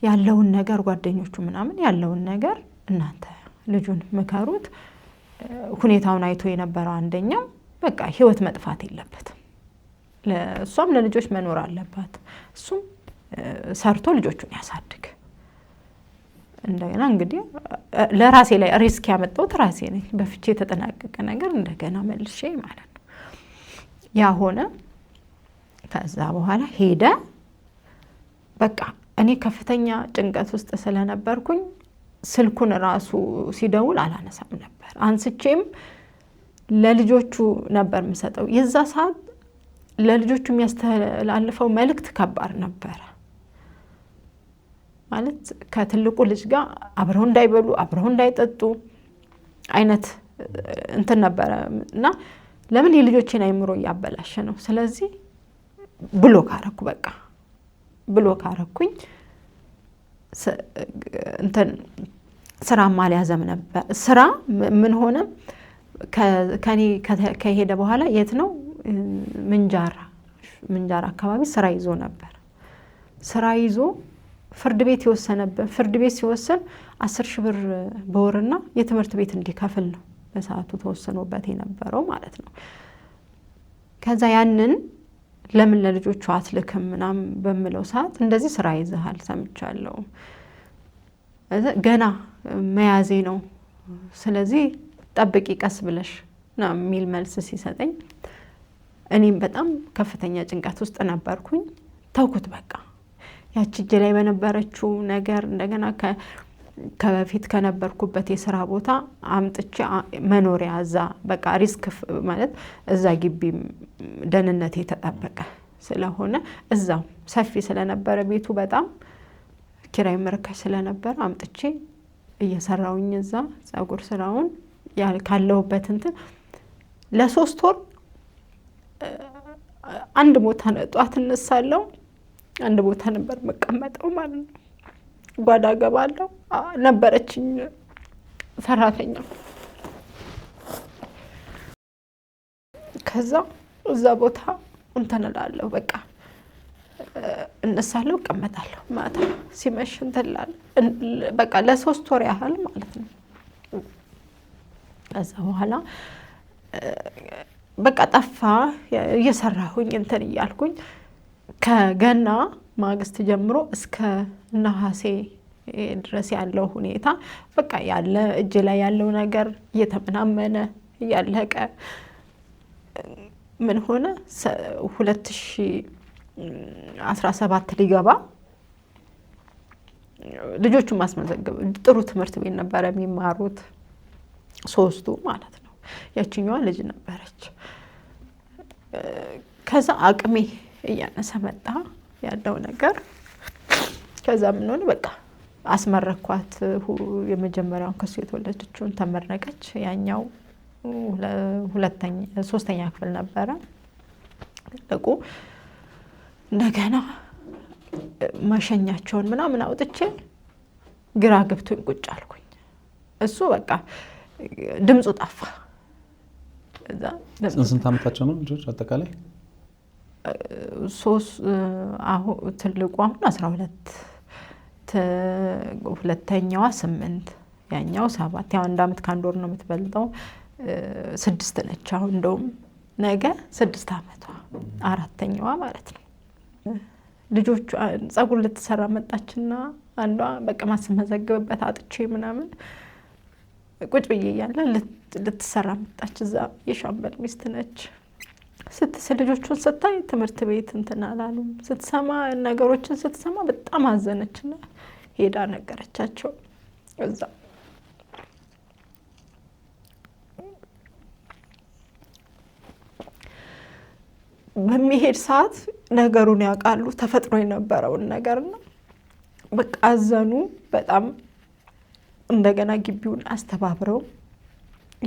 ያለውን ነገር ጓደኞቹ ምናምን ያለውን ነገር እናንተ ልጁን ምከሩት። ሁኔታውን አይቶ የነበረው አንደኛው በቃ ህይወት መጥፋት የለበትም፣ ለእሷም ለልጆች መኖር አለባት፣ እሱም ሰርቶ ልጆቹን ያሳድግ። እንደገና እንግዲህ ለራሴ ላይ ሪስክ ያመጣሁት ራሴ ነኝ። በፍቼ የተጠናቀቀ ነገር እንደገና መልሼ ማለት ነው። ያ ሆነ። ከዛ በኋላ ሄደ። በቃ እኔ ከፍተኛ ጭንቀት ውስጥ ስለነበርኩኝ ስልኩን ራሱ ሲደውል አላነሳም ነበር። አንስቼም ለልጆቹ ነበር የምሰጠው። የዛ ሰዓት ለልጆቹ የሚያስተላልፈው መልእክት ከባድ ነበረ። ማለት ከትልቁ ልጅ ጋር አብረው እንዳይበሉ አብረው እንዳይጠጡ አይነት እንትን ነበረ እና ለምን የልጆቼን አይምሮ እያበላሸ ነው። ስለዚህ ብሎክ አረኩ። በቃ ብሎክ አረኩኝ። እንትን ስራ ማልያዘም ነበር። ስራ ምን ሆነ ከኔ ከሄደ በኋላ የት ነው ምንጃር አካባቢ ስራ ይዞ ነበር። ስራ ይዞ ፍርድ ቤት ይወሰነበት ፍርድ ቤት ሲወሰን 10,000 ብር በወርና የትምህርት ቤት እንዲከፍል ነው በሰዓቱ ተወሰኖበት የነበረው ማለት ነው። ከዛ ያንን ለምን ለልጆቹ አትልክም ምናምን በሚለው ሰዓት እንደዚህ ስራ ይዘሃል ሰምቻለሁ ገና መያዜ ነው ስለዚህ ጠብቂ ቀስ ብለሽ ነው የሚል መልስ ሲሰጠኝ እኔም በጣም ከፍተኛ ጭንቀት ውስጥ ነበርኩኝ። ተውኩት በቃ ያቺ እጄ ላይ በነበረችው ነገር እንደገና ከበፊት ከነበርኩበት የሥራ ቦታ አምጥቼ መኖሪያ እዛ በቃ ሪስክ ማለት እዛ ግቢ ደህንነቴ ተጠበቀ ስለሆነ እዛው ሰፊ ስለነበረ ቤቱ በጣም ኪራይ መርካሽ ስለነበረ አምጥቼ እየሰራውኝ እዛ ጸጉር ስራውን ካለሁበት እንትን ለ3 ወር አንድ ቦታ ጧት እነሳለሁ አንድ ቦታ ነበር መቀመጠው ማለት ነው። ጓዳ ገባለሁ ነበረችኝ ሰራተኛ ከዛ እዛ ቦታ እንትን እላለሁ በቃ እነሳለሁ እቀመጣለሁ ማታ ሲመሽ እንትን እላለሁ በቃ ለ3 ወር ያህል ማለት ነው። ከዛ በኋላ በቃ ጠፋ እየሰራሁኝ እንትን እያልኩኝ ከገና ማግስት ጀምሮ እስከ ነሐሴ ድረስ ያለው ሁኔታ በቃ ያለ እጅ ላይ ያለው ነገር እየተመናመነ ያለቀ ምን ሆነ 2017 ሊገባ ልጆቹ ማስመዘገብ ጥሩ ትምህርት ቤት ነበር የሚማሩት 3ቱ ማለት ነው። ያቺኛዋ ልጅ ነበረች። ከዛ አቅሜ እያነሰ መጣ ያለው ነገር ከዛ ምን ሆነ በቃ አስመረኳት። የመጀመሪያውን ከሱ የተወለደችውን ተመረቀች። ያኛው ሶስተኛ ክፍል ነበረ ለቁ እንደገና ማሸኛቸውን ምናምን አውጥቼ ግራ ገብቶኝ ቁጭ አልኩኝ። እሱ በቃ ድምፁ ጠፋ። እዛ ስንት ዓመታቸው ነው ልጆች አጠቃላይ? ትልቁ አሁን 12 ሁለተኛዋ 8 ያኛው 7 ያው 1 ዓመት ከ1 ወር ነው የምትበልጠው 6 ነች። አሁን እንደውም ነገ 6 ዓመቷ 4ኛዋ ማለት ነው። ልጆቹ ጸጉር ልትሰራ መጣችና አንዷ በቃ ማስመዘግብበት አጥቼ ምናምን ቁጭ ብዬ ያለ ልትሰራ መጣች። እዛ የሻምበል ሚስት ነች። ልጆቹን ስታይ ትምህርት ቤት እንትን አላሉም። ስትሰማ ነገሮችን ስትሰማ በጣም አዘነችና ሄዳ ነገረቻቸው። እዛ በሚሄድ ሰዓት ነገሩን ያውቃሉ ተፈጥሮ የነበረውን ነገርና በቃ አዘኑ በጣም። እንደገና ግቢውን አስተባብረው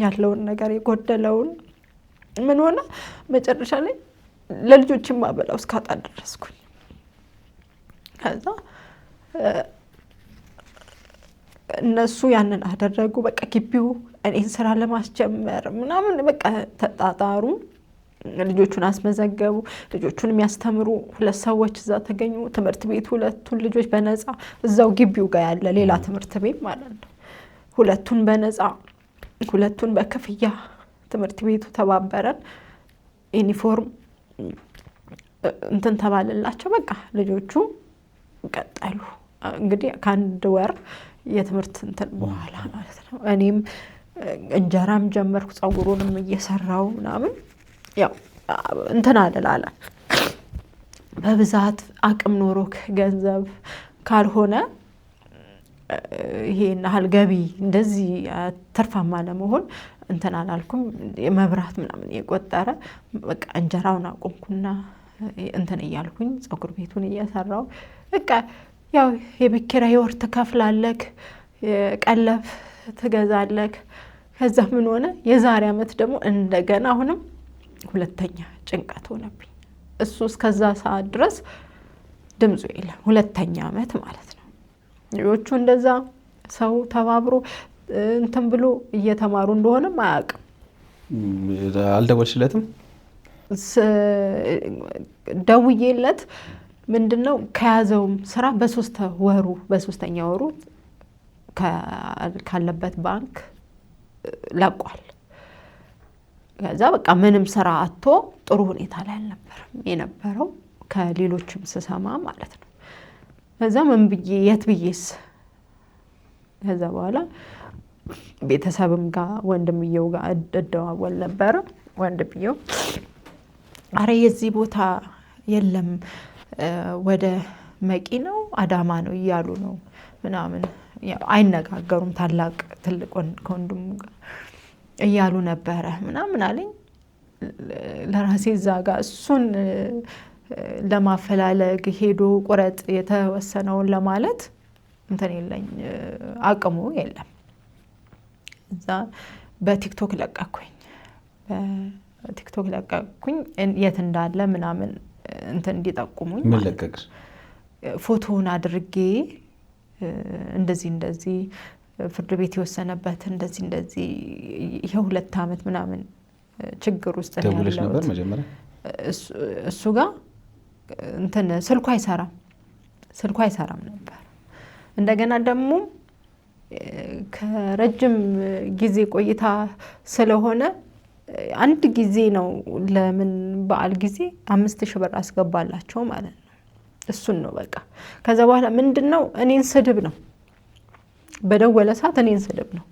ያለውን ነገር የጎደለውን ምን ሆነ መጨረሻ ላይ ለልጆችም ማበላው እስካጣ ደረስኩኝ። ከዛ እነሱ ያንን አደረጉ። በቃ ግቢው እኔን ስራ ለማስጀመር ምናምን በቃ ተጣጣሩ። ልጆቹን አስመዘገቡ። ልጆቹን የሚያስተምሩ 2 ሰዎች እዛ ተገኙ። ትምህርት ቤት 2ቱን ልጆች በነፃ እዛው ግቢው ጋር ያለ ሌላ ትምህርት ቤት ማለት ነው 2ቱን በነፃ 2ቱን በክፍያ ትምህርት ቤቱ ተባበረን። ዩኒፎርም እንትን ተባለላቸው። በቃ ልጆቹ ቀጠሉ። እንግዲህ ከ1 ወር የትምህርት እንትን በኋላ ማለት ነው። እኔም እንጀራም ጀመርኩ ጸጉሩንም እየሰራው ምናምን ያው እንትን አለላለ በብዛት አቅም ኖሮክ ገንዘብ ካልሆነ ይሄን ያህል ገቢ እንደዚህ ተርፋማ ለመሆን እንትን አላልኩም። የመብራት ምናምን የቆጠረ በቃ እንጀራውን አቆምኩና እንትን እያልኩኝ ጸጉር ቤቱን እየሰራው በቃ ያው የቤት ኪራይ የወር ትከፍላለክ፣ ቀለብ ትገዛለክ። ከዛ ምን ሆነ የዛሬ ዓመት ደግሞ እንደገና አሁንም 2ኛ ጭንቀት ሆነብኝ። እሱ እስከዛ ሰዓት ድረስ ድምፁ የለም። 2ኛ ዓመት ማለት ነው። ልጆቹ እንደዛ ሰው ተባብሮ እንትን ብሎ እየተማሩ እንደሆነም አያውቅም። አልደወልሽለትም? ደውዬለት ምንድነው ከያዘው ስራ በሶስተኛ ወሩ ካለበት ባንክ ለቋል። ከዛ በቃ ምንም ስራ አጥቶ ጥሩ ሁኔታ ላይ አልነበረም የነበረው ከሌሎችም ስሰማ ማለት ነው። ከዛ ምን ብዬ የት ብዬስ ከዛ በኋላ ቤተሰብም ጋር ወንድምየው ጋር እደዋወል ነበር። ወንድምየው አረ የዚህ ቦታ የለም ወደ መቂ ነው አዳማ ነው እያሉ ነው ምናምን አይነጋገሩም ትልቅ ከወንድሙ ጋር እያሉ ነበረ ምናምን አለኝ። ለራሴ እዛ ጋር እሱን ለማፈላለግ ሄዶ ቁረጥ የተወሰነውን ለማለት እንትን የለኝ አቅሙ የለም። እዛ በቲክቶክ ለቀኩኝ የት እንዳለ ምናምን እንትን እንዲጠቁሙኝ ምን ለቀቅሽ? ፎቶውን አድርጌ እንደዚህ ፍርድ ቤት የወሰነበት እንደዚህ ይሄው 2 አመት ምናምን ችግር ውስጥ ነው ያለው። ደውለሽ ነበር መጀመሪያ? እሱ ጋር እንትን ስልኩ አይሰራም ነበር። እንደገና ደግሞ ከረጅም ጊዜ ቆይታ ስለሆነ አንድ ጊዜ ነው ለምን በዓል ጊዜ 5000 ብር አስገባላቸው ማለት ነው። እሱን ነው በቃ። ከዛ በኋላ ምንድነው እኔን ስድብ ነው በደወለ ሰዓት እኔን ስድብ ነው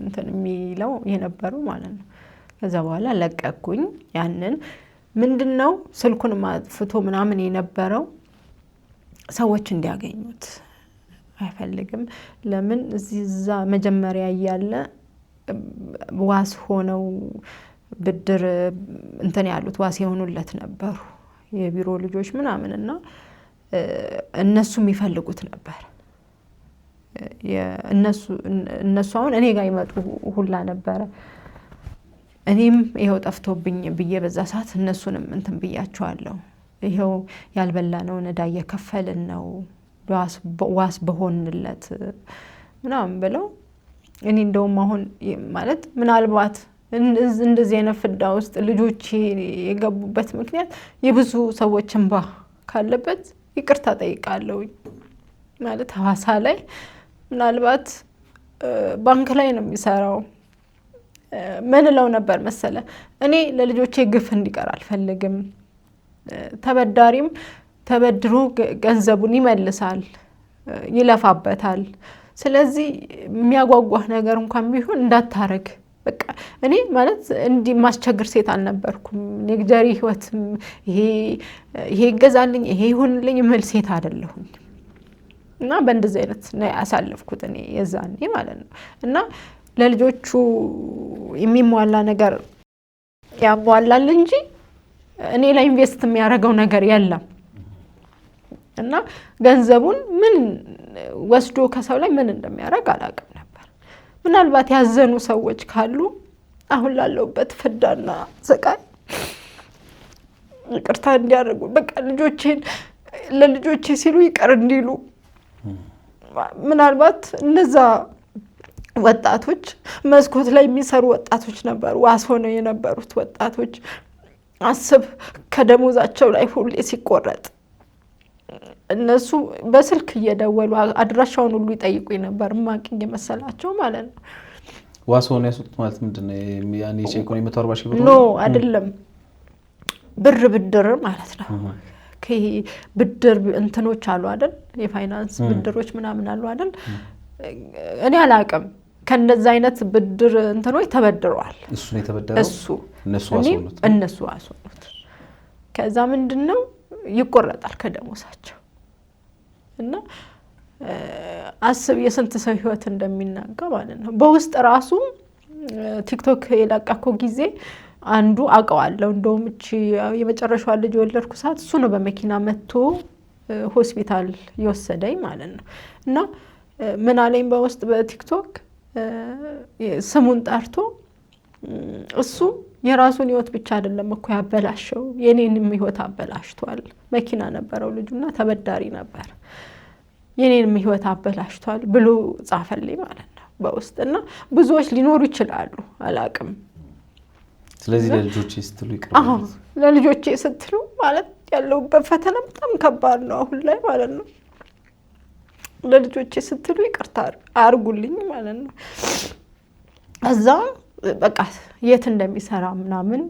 እንትን የሚለው የነበረው ማለት ነው። ከዛ በኋላ ለቀኩኝ። ያንን ምንድነው ስልኩን ማጥፍቶ ምናምን የነበረው ሰዎች እንዲያገኙት አይፈልግም። ለምን እዛ መጀመሪያ ያያለ ዋስ ሆነው ብድር እንትን ያሉት ዋስ የሆኑለት ነበሩ የቢሮ ልጆች ምናምንና እነሱ የሚፈልጉት ነበር። እነሱ አሁን እኔ ጋር ይመጡ ሁላ ነበረ። እኔም ይሄው ጠፍቶብኝ ብዬ በዛ ሰዓት እነሱንም እንትን ብያቸዋለሁ። ይሄው ያልበላነው ዕዳ እየከፈልን ነው ዋስ በሆንለት ምናምን ብለው እኔ እንደውም አሁን ማለት ምናልባት እንደዚህ አይነት ፍዳ ውስጥ ልጆቼ የገቡበት ምክንያት የብዙ ሰዎች እንባ ካለበት ይቅርታ ጠይቃለሁ ማለት ሐዋሳ ላይ ምናልባት ባንክ ላይ ነው የሚሰራው። ምን ለው ነበር መሰለ እኔ ለልጆቼ ግፍ እንዲቀር አልፈልግም። ተበዳሪም ተበድሮ ገንዘቡን ይመልሳል ይለፋበታል። ስለዚህ የሚያጓጓህ ነገር እንኳን ቢሆን እንዳታረግ በቃ። እኔ ማለት እንዲህ ማስቸገር ሴት አልነበርኩም። ንግደሪ ህይወትም ይሄ ይገዛልኝ ይሄ ይሁንልኝ ምል ሴት አይደለሁም። እና በእንደዚህ አይነት ነው ያሳለፍኩት እኔ የዛኔ ማለት ነው። እና ለልጆቹ የሚሟላ ነገር ያሟላል እንጂ እኔ ላይ ኢንቨስት የሚያደርገው ነገር የለም። እና ገንዘቡን ምን ወስዶ ከሰው ላይ ምን እንደሚያደርግ አላውቅም ነበር። ምናልባት ያዘኑ ሰዎች ካሉ አሁን ላለውበት ፍዳና ስቃይ ይቅርታ እንዲያደርጉ በቃ ለልጆቼ ሲሉ ይቅር እንዲሉ ምናልባት እነዛ ወጣቶች መስኮት ላይ የሚሰሩ ወጣቶች ነበሩ ዋስ ሆነው የነበሩት ወጣቶች አስብ ከደሞዛቸው ላይ ሁሌ ሲቆረጥ እነሱ በስልክ እየደወሉ አድራሻውን ሁሉ ይጠይቁኝ ነበር ማቂኝ የመሰላቸው ማለት ነው። ዋስ ሆነ ያሱት ማለት ምንድነው? ያኔ ቼኮን 140 ሺህ ብር ኖ አይደለም ብድር ማለት ነው። ብድር እንትኖች አሉ አይደል? የፋይናንስ ብድሮች ምናምን አሉ አይደል? እኔ አላውቅም ከነዛ አይነት ብድር እንትኖች ተበድሯል። እሱ ነው የተበደረው። እነሱ ዋስሆኑት ከዛ ምንድነው ይቆረጣል ከደሞሳቸው። እና አስብ የስንት ሰው ህይወት እንደሚናጋ ማለት ነው። በውስጥ ራሱ ቲክቶክ የለቀቀው ጊዜ አንዱ አውቀዋለሁ። እንደውም እቺ የመጨረሻው ልጅ ወለድኩ ሰዓት እሱ ነው በመኪና መጥቶ ሆስፒታል የወሰደኝ ማለት ነው። እና ምን አለኝ በውስጥ በቲክቶክ ስሙን ጠርቶ እሱ የራሱን ህይወት ብቻ አይደለም እኮ ያበላሸው የኔንም ህይወት አበላሽቷል። መኪና ነበረው ልጁና ተበዳሪ ነበር። የኔንም ህይወት አበላሽቷል ብሎ ጻፈልኝ ማለት ነው በውስጥና ብዙዎች ሊኖሩ ይችላሉ አላቅም። ስለዚህ ለልጆቼ ስትሉ ይቀርባል። ለልጆቼ ስትሉ ማለት ያለሁበት ፈተና በጣም ከባድ ነው አሁን ላይ ማለት ነው። ለልጆቼ ስትሉ ይቅርታ አርጉልኝ ማለት ነው። እዛ በቃ የት እንደሚሰራ ምናምን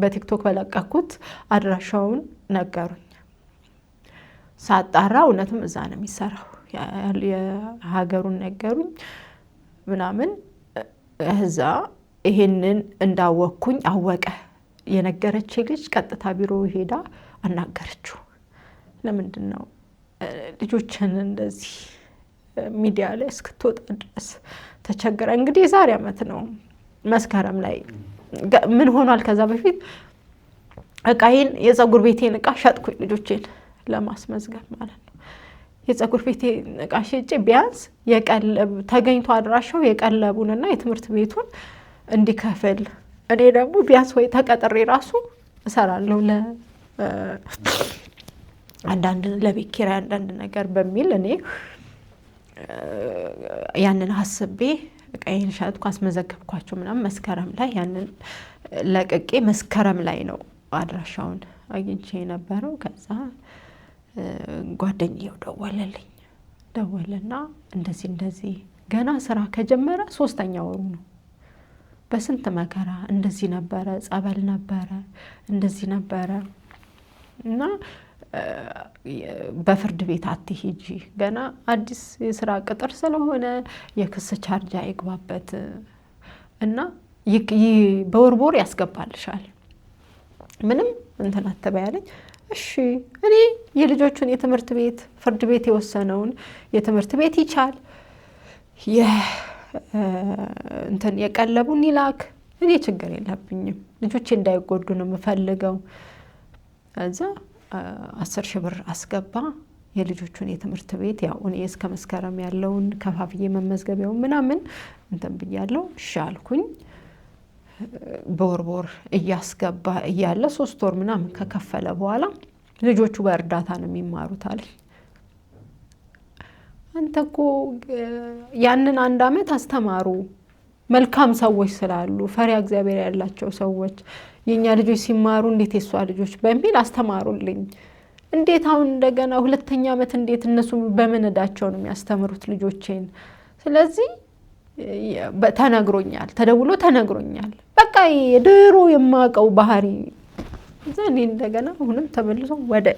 በቲክቶክ በለቀኩት አድራሻውን ነገሩኝ። ሳጣራ እውነትም እዛ ነው የሚሰራው፣ የሀገሩን ነገሩኝ ምናምን። እዛ ይሄንን እንዳወቅኩኝ አወቀ የነገረች ልጅ ቀጥታ ቢሮ ሄዳ አናገረችው። ለምንድን ነው ልጆችን እንደዚህ ሚዲያ ላይ እስክትወጣ ድረስ ተቸገረ? እንግዲህ የዛሬ ዓመት ነው መስከረም ላይ ምን ሆኗል? ከዛ በፊት እቃዬን የፀጉር ቤቴን እቃ ሸጥኩኝ ልጆቼን ለማስመዝገብ ማለት ነው። የፀጉር ቤቴን እቃ ሸጬ ቢያንስ የቀለብ ተገኝቶ አድራሻው የቀለቡንና የትምህርት ቤቱን እንዲከፍል እኔ ደግሞ ቢያንስ ወይ ተቀጥሬ ራሱ እሰራለሁ አንዳንድ ለቤት ኪራይ አንዳንድ ነገር በሚል እኔ ያንን አስቤ እቃዬን ሸጥኩ፣ አስመዘገብኳቸው ምናምን። መስከረም ላይ ያንን ለቅቄ መስከረም ላይ ነው አድራሻውን አግኝቼ የነበረው። ከዛ ጓደኛዬው ደወለና እንደዚህ ገና ስራ ከጀመረ 3ኛ ወሩ ነው። በስንት መከራ እንደዚህ ነበረ፣ ጸበል ነበረ፣ እንደዚህ ነበረ እና በፍርድ ቤት አትሂጂ፣ ገና አዲስ የስራ ቅጥር ስለሆነ የክስ ቻርጅ አይግባበት እና በወር ያስገባልሻል፣ ምንም እንትን አትበያለኝ። እሺ እኔ የልጆቹን የትምህርት ቤት ፍርድ ቤት የወሰነውን የትምህርት ቤት ይቻል እንትን የቀለቡን ይላክ፣ እኔ ችግር የለብኝም፣ ልጆቼ እንዳይጎዱ ነው የምፈልገው። እዛ 10,000 ብር አስገባ። የልጆቹን የትምህርት ቤት ያው እኔ እስከ መስከረም ያለውን ከፋፍዬ መመዝገቢያው ምናምን እንትን ብያለሁ። እሺ አልኩኝ። በወር እያስገባ እያለ 3 ወር ምናምን ከከፈለ በኋላ ልጆቹ በእርዳታ ነው የሚማሩት አለኝ። አንተ እኮ ያንን 1 ዓመት አስተማሩ መልካም ሰዎች ስላሉ ፈሪያ እግዚአብሔር ያላቸው ሰዎች የኛ ልጆች ሲማሩ እንዴት የሷ ልጆች በሚል አስተማሩልኝ። እንዴት አሁን እንደገና 2ኛ ዓመት እንዴት እነሱ በመነዳቸው ነው የሚያስተምሩት ልጆቼን? ስለዚህ ተደውሎ ተነግሮኛል። በቃ የድሮ የማውቀው ባህሪ ዘኔ እንደገና አሁንም ተመልሶ ወደ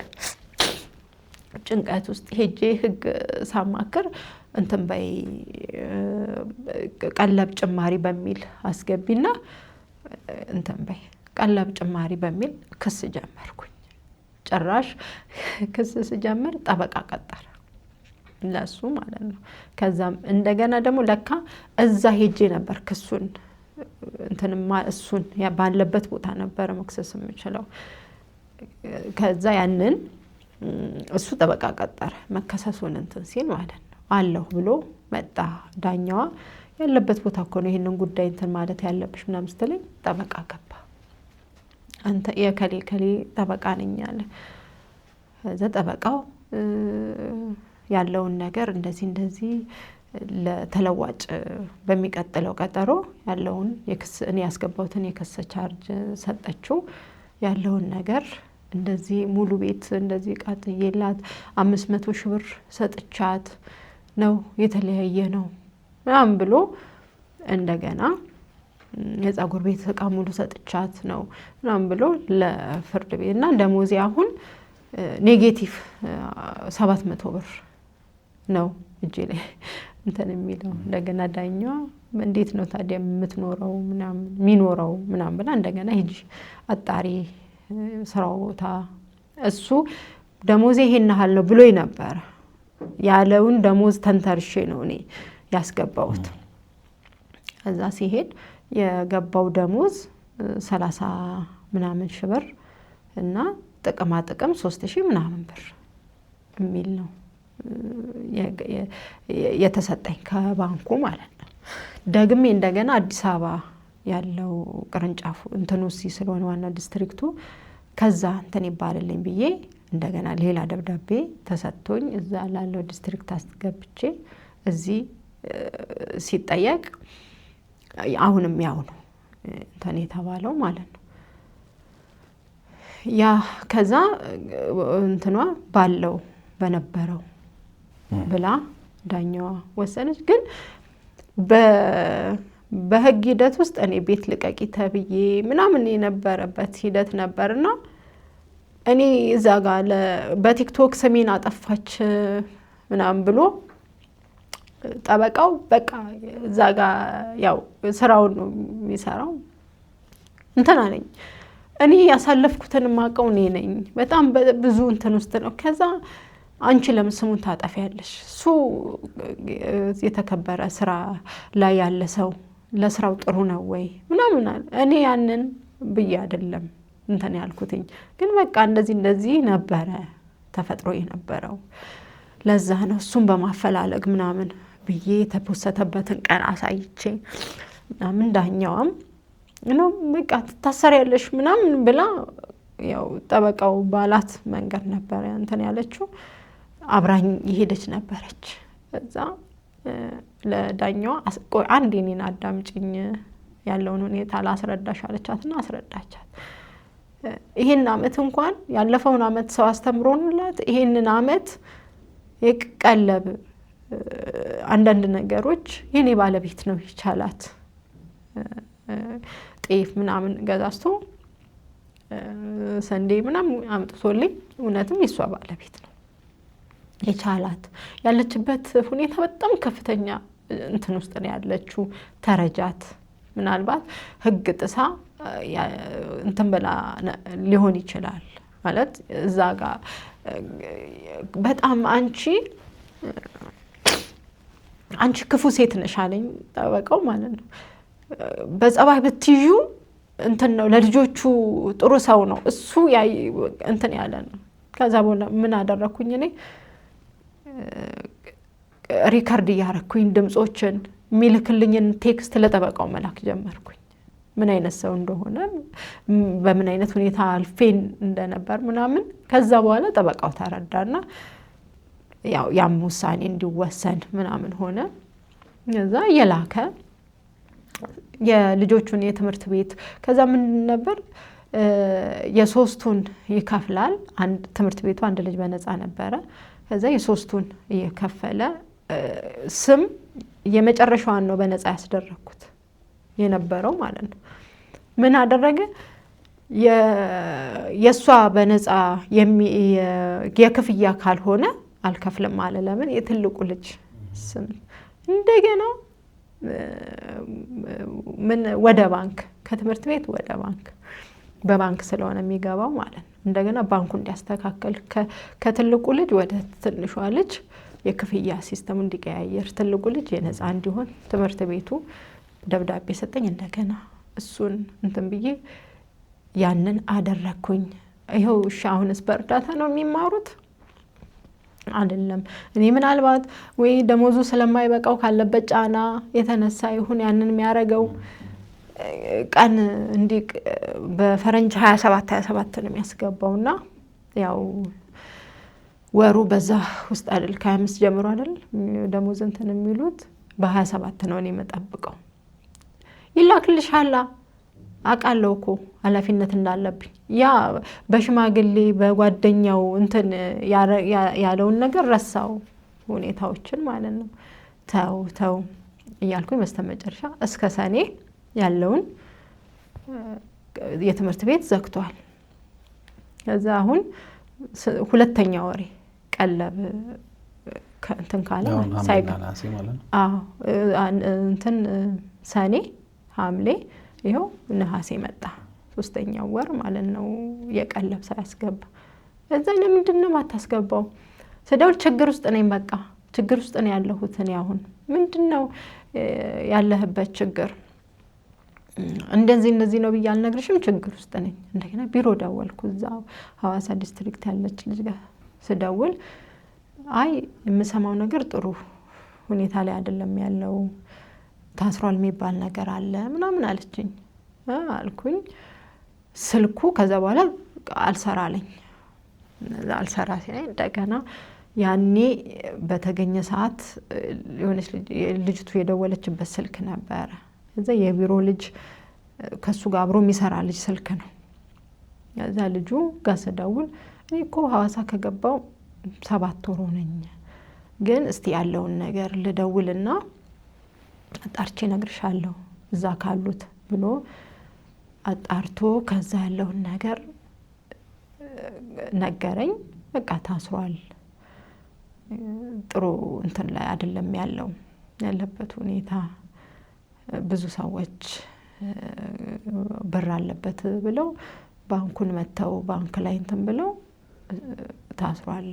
ጭንቀት ውስጥ ሄጄ ህግ ሳማክር እንትን በይ ቀለብ ጭማሪ በሚል አስገቢና እንትን በይ ቀለብ ጭማሪ በሚል ክስ ጀመርኩኝ። ጭራሽ ክስ ስጀምር ጠበቃ ቀጠረ ለሱ ማለት ነው። ከዛም እንደገና ደግሞ ለካ እዛ ሄጄ ነበር ክሱን እንትንማ እሱን ባለበት ቦታ ነበር መክሰስ የምችለው። ከዛ ያንን እሱ ጠበቃ ቀጠረ መከሰሱን እንትን ሲል ማለት ነው። አለሁ ብሎ መጣ ዳኛዋ። ያለበት ቦታ እኮ ነው ይሄንን ጉዳይ እንትን ማለት ያለብሽ ምናምን ስትለኝ ጠበቃ ገባ። አንተ የከሌ ጠበቃ ነኝ አለ። ከዛ ጠበቃው ያለውን ነገር እንደዚህ ለተለዋጭ በሚቀጥለው ቀጠሮ ያለውን እኔ ያስገባሁትን የክስ ቻርጅ ሰጠችው። ያለውን ነገር እንደዚህ ሙሉ ቤት እንደዚህ ቃጥዬላት 500,000 ብር ሰጥቻት ነው የተለያየ ነው ምናምን ብሎ እንደገና የፀጉር ቤት እቃ ሙሉ ሰጥቻት ነው ምናምን ብሎ ለፍርድ ቤት እና ደሞዜ አሁን ኔጌቲቭ 700 ብር ነው እጄ ላይ እንትን የሚለው። እንደገና ዳኛዋ እንዴት ነው ታዲያ የምትኖረው ምናምን የሚኖረው ምናምን ብላ እንደገና ሂጂ አጣሪ ስራው ቦታ እሱ ደሞዜ ይሄን ያህል ነው ብሎኝ ነበር ያለውን ደሞዝ ተንተርሼ ነው እኔ ያስገባሁት። እዛ ሲሄድ የገባው ደሞዝ 30 ምናምን ሺህ ብር እና ጥቅማ ጥቅም 3,000 ምናምን ብር የሚል ነው የተሰጠኝ ከባንኩ ማለት ነው። ደግሜ እንደገና አዲስ አበባ ያለው ቅርንጫፉ እንትኑ ስለሆነ ዋና ዲስትሪክቱ ከዛ እንትን ይባልልኝ ብዬ እንደገና ሌላ ደብዳቤ ተሰጥቶኝ እዛ ላለው ዲስትሪክት አስገብቼ እዚህ ሲጠየቅ አሁንም ያው ነው እንትን የተባለው ማለት ነው። ያ ከዛ እንትኗ ባለው በነበረው ብላ ዳኛዋ ወሰነች። ግን በህግ ሂደት ውስጥ እኔ ቤት ልቀቂ ተብዬ ምናምን የነበረበት ሂደት ነበርና እኔ እዛ ጋር በቲክቶክ ስሜን አጠፋች ምናምን ብሎ ጠበቃው በቃ እዛ ጋር ያው ስራውን ነው የሚሰራው እንትና ነኝ እኔ ያሳለፍኩትን ማቀው እኔ ነኝ በጣም ብዙ እንትን ውስጥ ነው። ከዛ አንቺ ለምን ስሙን ታጠፊያለሽ? እሱ የተከበረ ስራ ላይ ያለ ሰው ለስራው ጥሩ ነው ወይ ምናምን አለ። እኔ ያንን ብዬ አይደለም እንትን ያልኩትኝ፣ ግን በቃ እንደዚህ ነበረ ተፈጥሮ የነበረው ለዛ ነው እሱን በማፈላለግ ምናምን ብዬ የተፖሰተበትን ቀን አሳይቼ ምናምን ዳኛዋም ነው በቃ ትታሰሪያለሽ ምናምን ብላ ያው ጠበቃው ባላት መንገድ ነበር እንትን ያለችው። አብራኝ ይሄደች ነበረች። እዛ ለዳኛዋ አንዴ እኔን አዳምጪኝ ያለውን ሁኔታ ላስረዳሽ አለቻትና አስረዳቻት። ይሄን አመት እንኳን ያለፈውን አመት ሰው አስተምሮንላት ይሄንን አመት የቀለብ አንዳንድ ነገሮች የኔ ባለቤት ነው ይቻላት ጤፍ ምናምን ገዛስቶ ሰንዴ ምናምን አምጥቶልኝ እውነትም የሷ ባለቤት ነው የቻላት። ያለችበት ሁኔታ በጣም ከፍተኛ እንትን ውስጥ ነው ያለችው። ተረጃት ምናልባት ህግ ጥሳ እንትን በላ ሊሆን ይችላል ማለት እዛ ጋር በጣም አንቺ ክፉ ሴት ነሽ አለኝ ጠበቃው ማለት ነው። በጸባይ ብትዩ እንትን ነው ለልጆቹ ጥሩ ሰው ነው እሱ እንትን ያለ ነው። ከዛ በኋላ ምን አደረኩኝ እኔ ሪከርድ ያረኩኝ ድምጾችን ሚልክልኝን ቴክስት ለጠበቃው መላክ ጀመርኩኝ። ምን አይነት ሰው እንደሆነ በምን አይነት ሁኔታ አልፌን እንደነበር ምናምን። ከዛ በኋላ ጠበቃው ተረዳና ያው ያም ውሳኔ እንዲወሰን ምናምን ሆነ። ከዛ የላከ የልጆቹን የትምህርት ቤት ከዛ ምን ነበር የሶስቱን ይከፍላል። አንድ ትምህርት ቤቱ አንድ ልጅ በነፃ ነበረ። ከዛ የሶስቱን እየከፈለ ስም የመጨረሻዋን ነው በነፃ ያስደረኩት የነበረው ማለት ነው። ምን አደረገ የሷ በነፃ የክፍያ ካልሆነ አልከፍልም አለ። ለምን የትልቁ ልጅ ስም እንደገና ምን ወደ ባንክ ከትምህርት ቤት ወደ ባንክ በባንክ ስለሆነ የሚገባው ማለት ነው። እንደገና ባንኩ እንዲያስተካክል ከትልቁ ልጅ ወደ ትንሿ ልጅ የክፍያ ሲስተም እንዲቀያየር ትልቁ ልጅ የነፃ እንዲሆን ትምህርት ቤቱ ደብዳቤ ሰጠኝ። እንደገና እሱን እንትን ብዬ ያንን አደረኩኝ። ይኸው እሺ አሁንስ በእርዳታ ነው የሚማሩት አይደለም። እኔ ምናልባት ወይ ደሞዙ ስለማይበቃው ካለበት ጫና የተነሳ ይሁን ያንን የሚያረጋው ቀን እንዲ በፈረንጅ 27 ነው የሚያስገባውና ያው ወሩ በዛ ውስጥ አይደል ከ25 ጀምሮ አይደል ደሞዝ እንትን የሚሉት በ27 ነው እኔ መጠብቀው። ይላክልሻላ አቃለው እኮ ኃላፊነት እንዳለብኝ ያ በሽማግሌ በጓደኛው እንትን ያለውን ነገር ረሳው ሁኔታዎችን ማለት ነው። ተው እያልኩኝ በስተመጨረሻ እስከ ሰኔ ያለውን የትምህርት ቤት ዘግቷል። ከዛ አሁን ሁለተኛ ወሬ ቀለብ እንትን ካለ ሳይገናሴ ማለት ነው። እንትን ሰኔ ሐምሌ ይኸው ነሐሴ መጣ 3ኛው ወር ማለት ነው የቀለብ ሳያስገባ። እዛ ለምንድን ነው ማታስገባው ስደውል ችግር ውስጥ ነኝ በቃ ችግር ውስጥ ነው ያለሁት እኔ አሁን ምንድነው ያለህበት ችግር እንደዚህ ነው ብዬ አልነግርሽም ችግር ውስጥ ነኝ። እንደገና ቢሮ ደወልኩ እዛው ሐዋሳ ዲስትሪክት ያለች ልጅ ጋር ስደውል አይ የምሰማው ነገር ጥሩ ሁኔታ ላይ አይደለም ያለው ታስሯል የሚባል ነገር አለ ምናምን አለችኝ። አልኩኝ ስልኩ ከዛ በኋላ አልሰራለኝ አልሰራ ሲለኝ እንደገና ያኔ በተገኘ ሰዓት የሆነች ልጅቱ የደወለችበት ስልክ ነበረ። እዛ የቢሮ ልጅ ከሱ ጋር አብሮ የሚሰራ ልጅ ስልክ ነው እዛ ልጁ ጋር ስደውል እኔ እኮ ሐዋሳ ከገባው 7 ወር ሆነኝ፣ ግን እስቲ ያለውን ነገር ልደውልና አጣርቼ ነግርሻለሁ እዛ ካሉት ብሎ አጣርቶ ከዛ ያለውን ነገር ነገረኝ። በቃ ታስሯል፣ ጥሩ እንትን ላይ አይደለም ያለበት ሁኔታ፣ ብዙ ሰዎች ብር አለበት ብለው ባንኩን መተው ባንክ ላይ እንትን ብለው ታስሯል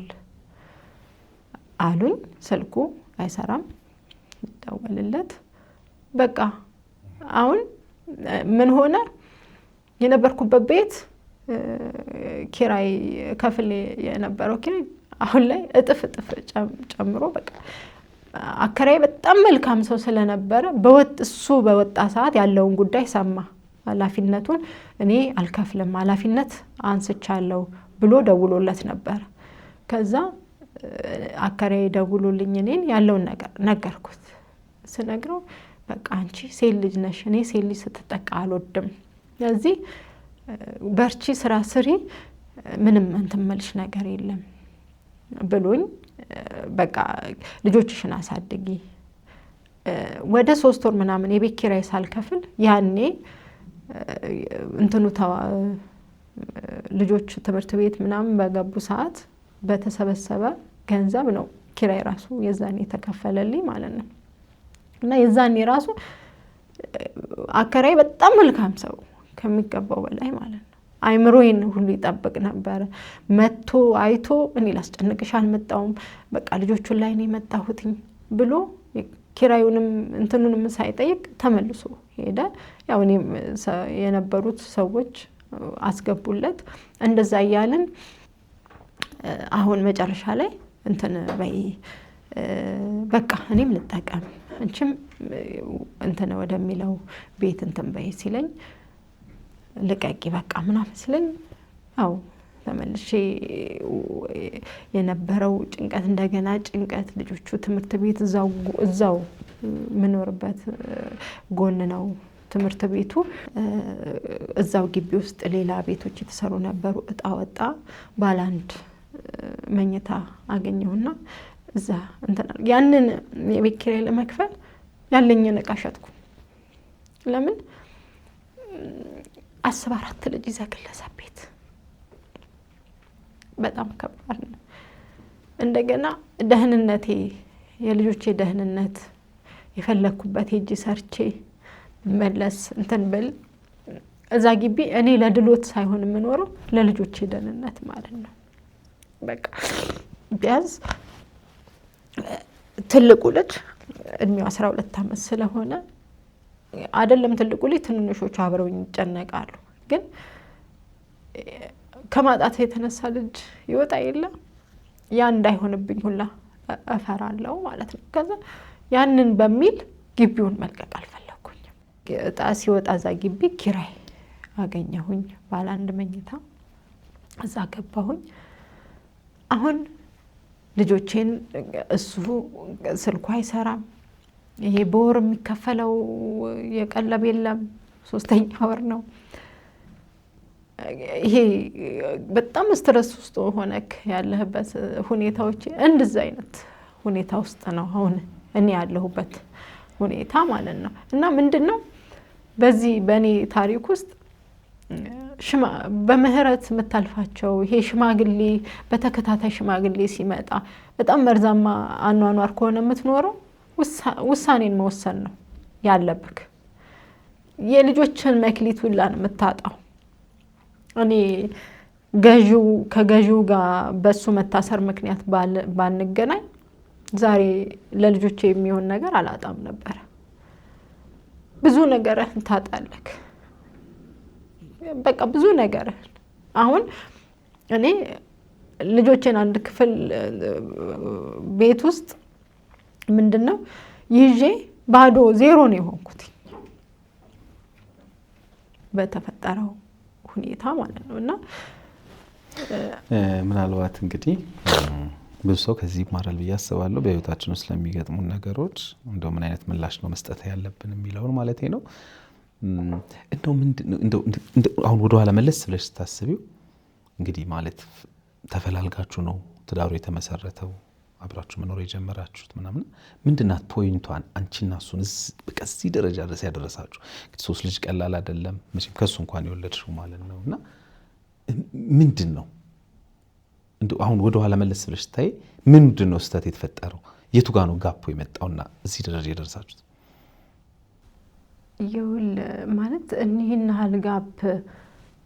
አሉኝ። ስልኩ አይሰራም፣ ደወልለት። በቃ አሁን ምን ሆነ? የነበርኩበት ቤት ኪራይ ከፍል የነበረው ኪራይ አሁን ላይ እጥፍ ጨምሮ በቃ አከራይ በጣም መልካም ሰው ስለነበረ እሱ በወጣ ሰዓት ያለውን ጉዳይ ሰማ። ኃላፊነቱን እኔ አልከፍልም ኃላፊነት አንስቻለሁ ብሎ ደውሎለት ነበር። ከዛ አከራይ ደውሎልኝ እኔን ያለውን ነገር ነገርኩት። ስነግረው በቃ አንቺ ሴት ልጅ ነሽ፣ እኔ ሴት ልጅ ስትጠቃ አልወድም፣ ስለዚህ በርቺ ስራ ስሪ፣ ምንም እንትን መልሽ ነገር የለም ብሎኝ በቃ ልጆችሽን አሳድጊ፣ ወደ 3 ወር ምናምን የቤት ኪራይ ሳልከፍል ያኔ እንትኑ ልጆች ትምህርት ቤት ምናምን በገቡ ሰዓት በተሰበሰበ ገንዘብ ነው ኪራይ ራሱ የዛኔ ተከፈለልኝ ማለት ነው። እና የዛኔ ራሱ አከራይ በጣም መልካም ሰው ከሚገባው በላይ ማለት ነው። አይምሮዬን ሁሉ ይጠብቅ ነበር። መጥቶ አይቶ እኔ ላስጨንቅሽ አልመጣሁም፣ በቃ ልጆቹን ላይ ነው የመጣሁትኝ ብሎ ኪራዩንም እንትኑንም ሳይጠይቅ ተመልሶ ሄደ። ያው እኔም የነበሩት ሰዎች አስገቡለት። እንደዛ እያልን አሁን መጨረሻ ላይ እንትን በይ በቃ እኔም ልጠቀም አንቺም እንትን ወደሚለው ቤት እንትን በይ ሲለኝ ልቀቂ በቃ ምናምን ሲለኝ አው ተመልሼ የነበረው ጭንቀት እንደገና ጭንቀት፣ ልጆቹ ትምህርት ቤት እዛው ምኖርበት ጎን ነው ትምህርት ቤቱ። እዛው ግቢ ውስጥ ሌላ ቤቶች የተሰሩ ነበሩ። እጣ ወጣ፣ ባለ 1 መኝታ አገኘውና እዛ እንትን ያንን የቤት ኪራይ ለመክፈል ያለኝን ዕቃ ሸጥኩ። ለምን 14 ልጅ ይዛ ግለሰብ ቤት በጣም ከባድ ነው። እንደገና ደህንነቴ፣ የልጆቼ ደህንነት የፈለኩበት ሄጂ ሰርቼ መለስ እንትን ብል እዛ ግቢ እኔ ለድሎት ሳይሆን የምኖረው ለልጆቼ ደህንነት ማለት ነው። በቃ ቢያዝ ትልቁ ልጅ እድሜው 12 ዓመት ስለሆነ አይደለም ትልቁ ልጅ ትንንሾቹ አብረውኝ ይጨነቃሉ። ግን ከማጣት የተነሳ ልጅ ይወጣ የለ ያ እንዳይሆንብኝ ሁላ እፈራለሁ ማለት ነው። ከዛ ያንን በሚል ግቢውን መልቀቅ አልፈለኩኝም። እጣ ሲወጣ እዛ ግቢ ኪራይ አገኘሁኝ፣ ባለ 1 መኝታ እዛ ገባሁኝ። አሁን ልጆቼን እሱ ስልኩ አይሰራም፣ ይሄ በወር የሚከፈለው የቀለብ የለም፣ 3ኛ ወር ነው። ይሄ በጣም ስትረስ ውስጥ ሆነክ ያለህበት ሁኔታዎች እንደዛ አይነት ሁኔታ ውስጥ ነው አሁን እኔ ያለሁበት ሁኔታ ማለት ነው። እና ምንድነው በዚህ በእኔ ታሪክ ውስጥ በምህረት የምታልፋቸው ይሄ ሽማግሌ በተከታታይ ሽማግሌ ሲመጣ በጣም መርዛማ አኗኗር ከሆነ የምትኖረው ውሳኔን መወሰን ነው ያለብክ። የልጆችን መክሊት ሁላ ነው የምታጣው። እኔ ከገዢው ጋር በሱ መታሰር ምክንያት ባንገናኝ ዛሬ ለልጆቼ የሚሆን ነገር አላጣም ነበር። ብዙ ነገር ታጣለክ፣ በቃ ብዙ ነገር። አሁን እኔ ልጆቼን አንድ ክፍል ቤት ውስጥ ምንድነው ይዤ ባዶ ዜሮ ነው የሆንኩት በተፈጠረው ሁኔታ ማለት ነው። እና ምናልባት እንግዲህ ብዙ ሰው ከዚህ ይማራል ብዬ አስባለሁ። በህይወታችን ውስጥ ለሚገጥሙን ነገሮች እንደው ምን አይነት ምላሽ ነው መስጠት ያለብን የሚለውን ማለቴ ነው። እንደው አሁን ወደኋላ መለስ ብለሽ ስታስቢው እንግዲህ ማለት ተፈላልጋችሁ ነው ትዳሩ የተመሰረተው አብራችሁ መኖር የጀመራችሁት ምናምን ምንድናት ፖይንቷን አንቺና እሱን በቃ እዚህ ደረጃ ድረስ ያደረሳችሁ? ሶስት ልጅ ቀላል አይደለም መቼም ከሱ እንኳን የወለድሽው ማለት ነውና ምንድን ነው እንደው አሁን ወደኋላ መለስ ብለሽ ስታይ ምንድን ነው ስህተት የተፈጠረው? የቱ ጋር ነው ጋፑ የመጣውና እዚህ ደረጃ የደረሳችሁት? ይውል ማለት እኒህን ያህል ጋፕ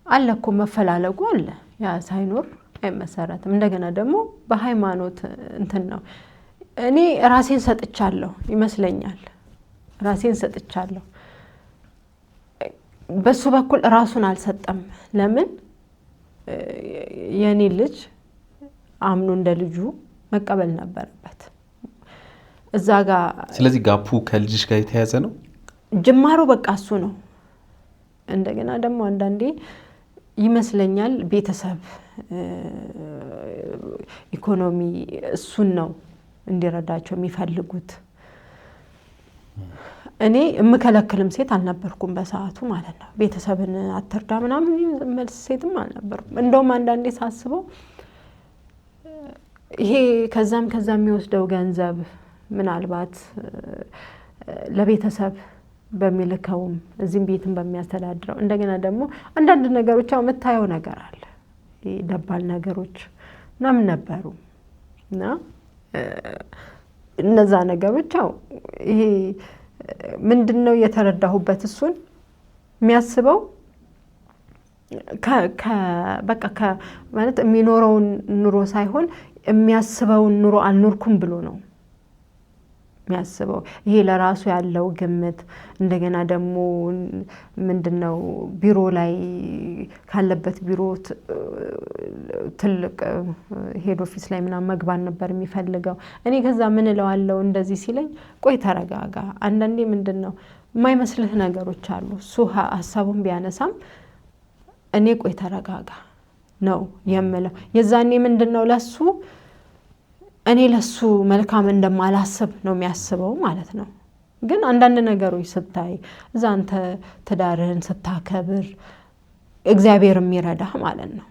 አለ እኮ መፈላለጉ አለ ያ ሳይኖር አይመሰረትም። እንደገና ደግሞ በሃይማኖት እንትን ነው። እኔ ራሴን ሰጥቻለሁ ይመስለኛል። ራሴን ሰጥቻለሁ። በሱ በኩል ራሱን አልሰጠም። ለምን የኔ ልጅ አምኖ እንደ ልጁ መቀበል ነበረበት እዛ ጋር። ስለዚህ ጋፑ ከልጅሽ ጋር የተያዘ ነው። ጅማሩ በቃ እሱ ነው። እንደገና ደግሞ አንዳንዴ ይመስለኛል ቤተሰብ ኢኮኖሚ እሱን ነው እንዲረዳቸው የሚፈልጉት። እኔ የምከለክልም ሴት አልነበርኩም በሰዓቱ ማለት ነው። ቤተሰብን አትርዳ ምናምን መልስ ሴትም አልነበርኩም። እንደውም አንዳንዴ ሳስበው ይሄ ከዛም የሚወስደው ገንዘብ ምናልባት ለቤተሰብ በሚልከውም እዚህም ቤትን በሚያስተዳድረው እንደገና ደግሞ አንዳንድ ነገሮች አው መታየው ነገር አለ ደባል ነገሮች ምናምን ነበሩ እና እነዛ ነገሮች አው ይሄ ምንድነው የተረዳሁበት እሱን የሚያስበው በቃ ማለት የሚኖረውን ኑሮ ሳይሆን የሚያስበውን ኑሮ አልኖርኩም ብሎ ነው የሚያስበው። ይሄ ለራሱ ያለው ግምት እንደገና ደግሞ ምንድነው ቢሮ ላይ ካለበት ቢሮ ትልቅ ሄድ ኦፊስ ላይ ምናምን መግባት ነበር የሚፈልገው። እኔ ከዛ ምን እለዋለሁ እንደዚህ ሲለኝ ቆይ ተረጋጋ። አንዳንዴ ምንድነው የማይመስልህ ነገሮች አሉ። እሱ ሐሳቡን ቢያነሳም እኔ ቆይ ተረጋጋ ነው የምለው። የዛኔ ምንድነው ለሱ እኔ ለሱ መልካም እንደማላስብ ነው የሚያስበው ማለት ነው። ግን አንዳንድ ነገሮች ስታይ እዛ አንተ ትዳርህን ስታከብር እግዚአብሔር የሚረዳህ ማለት ነው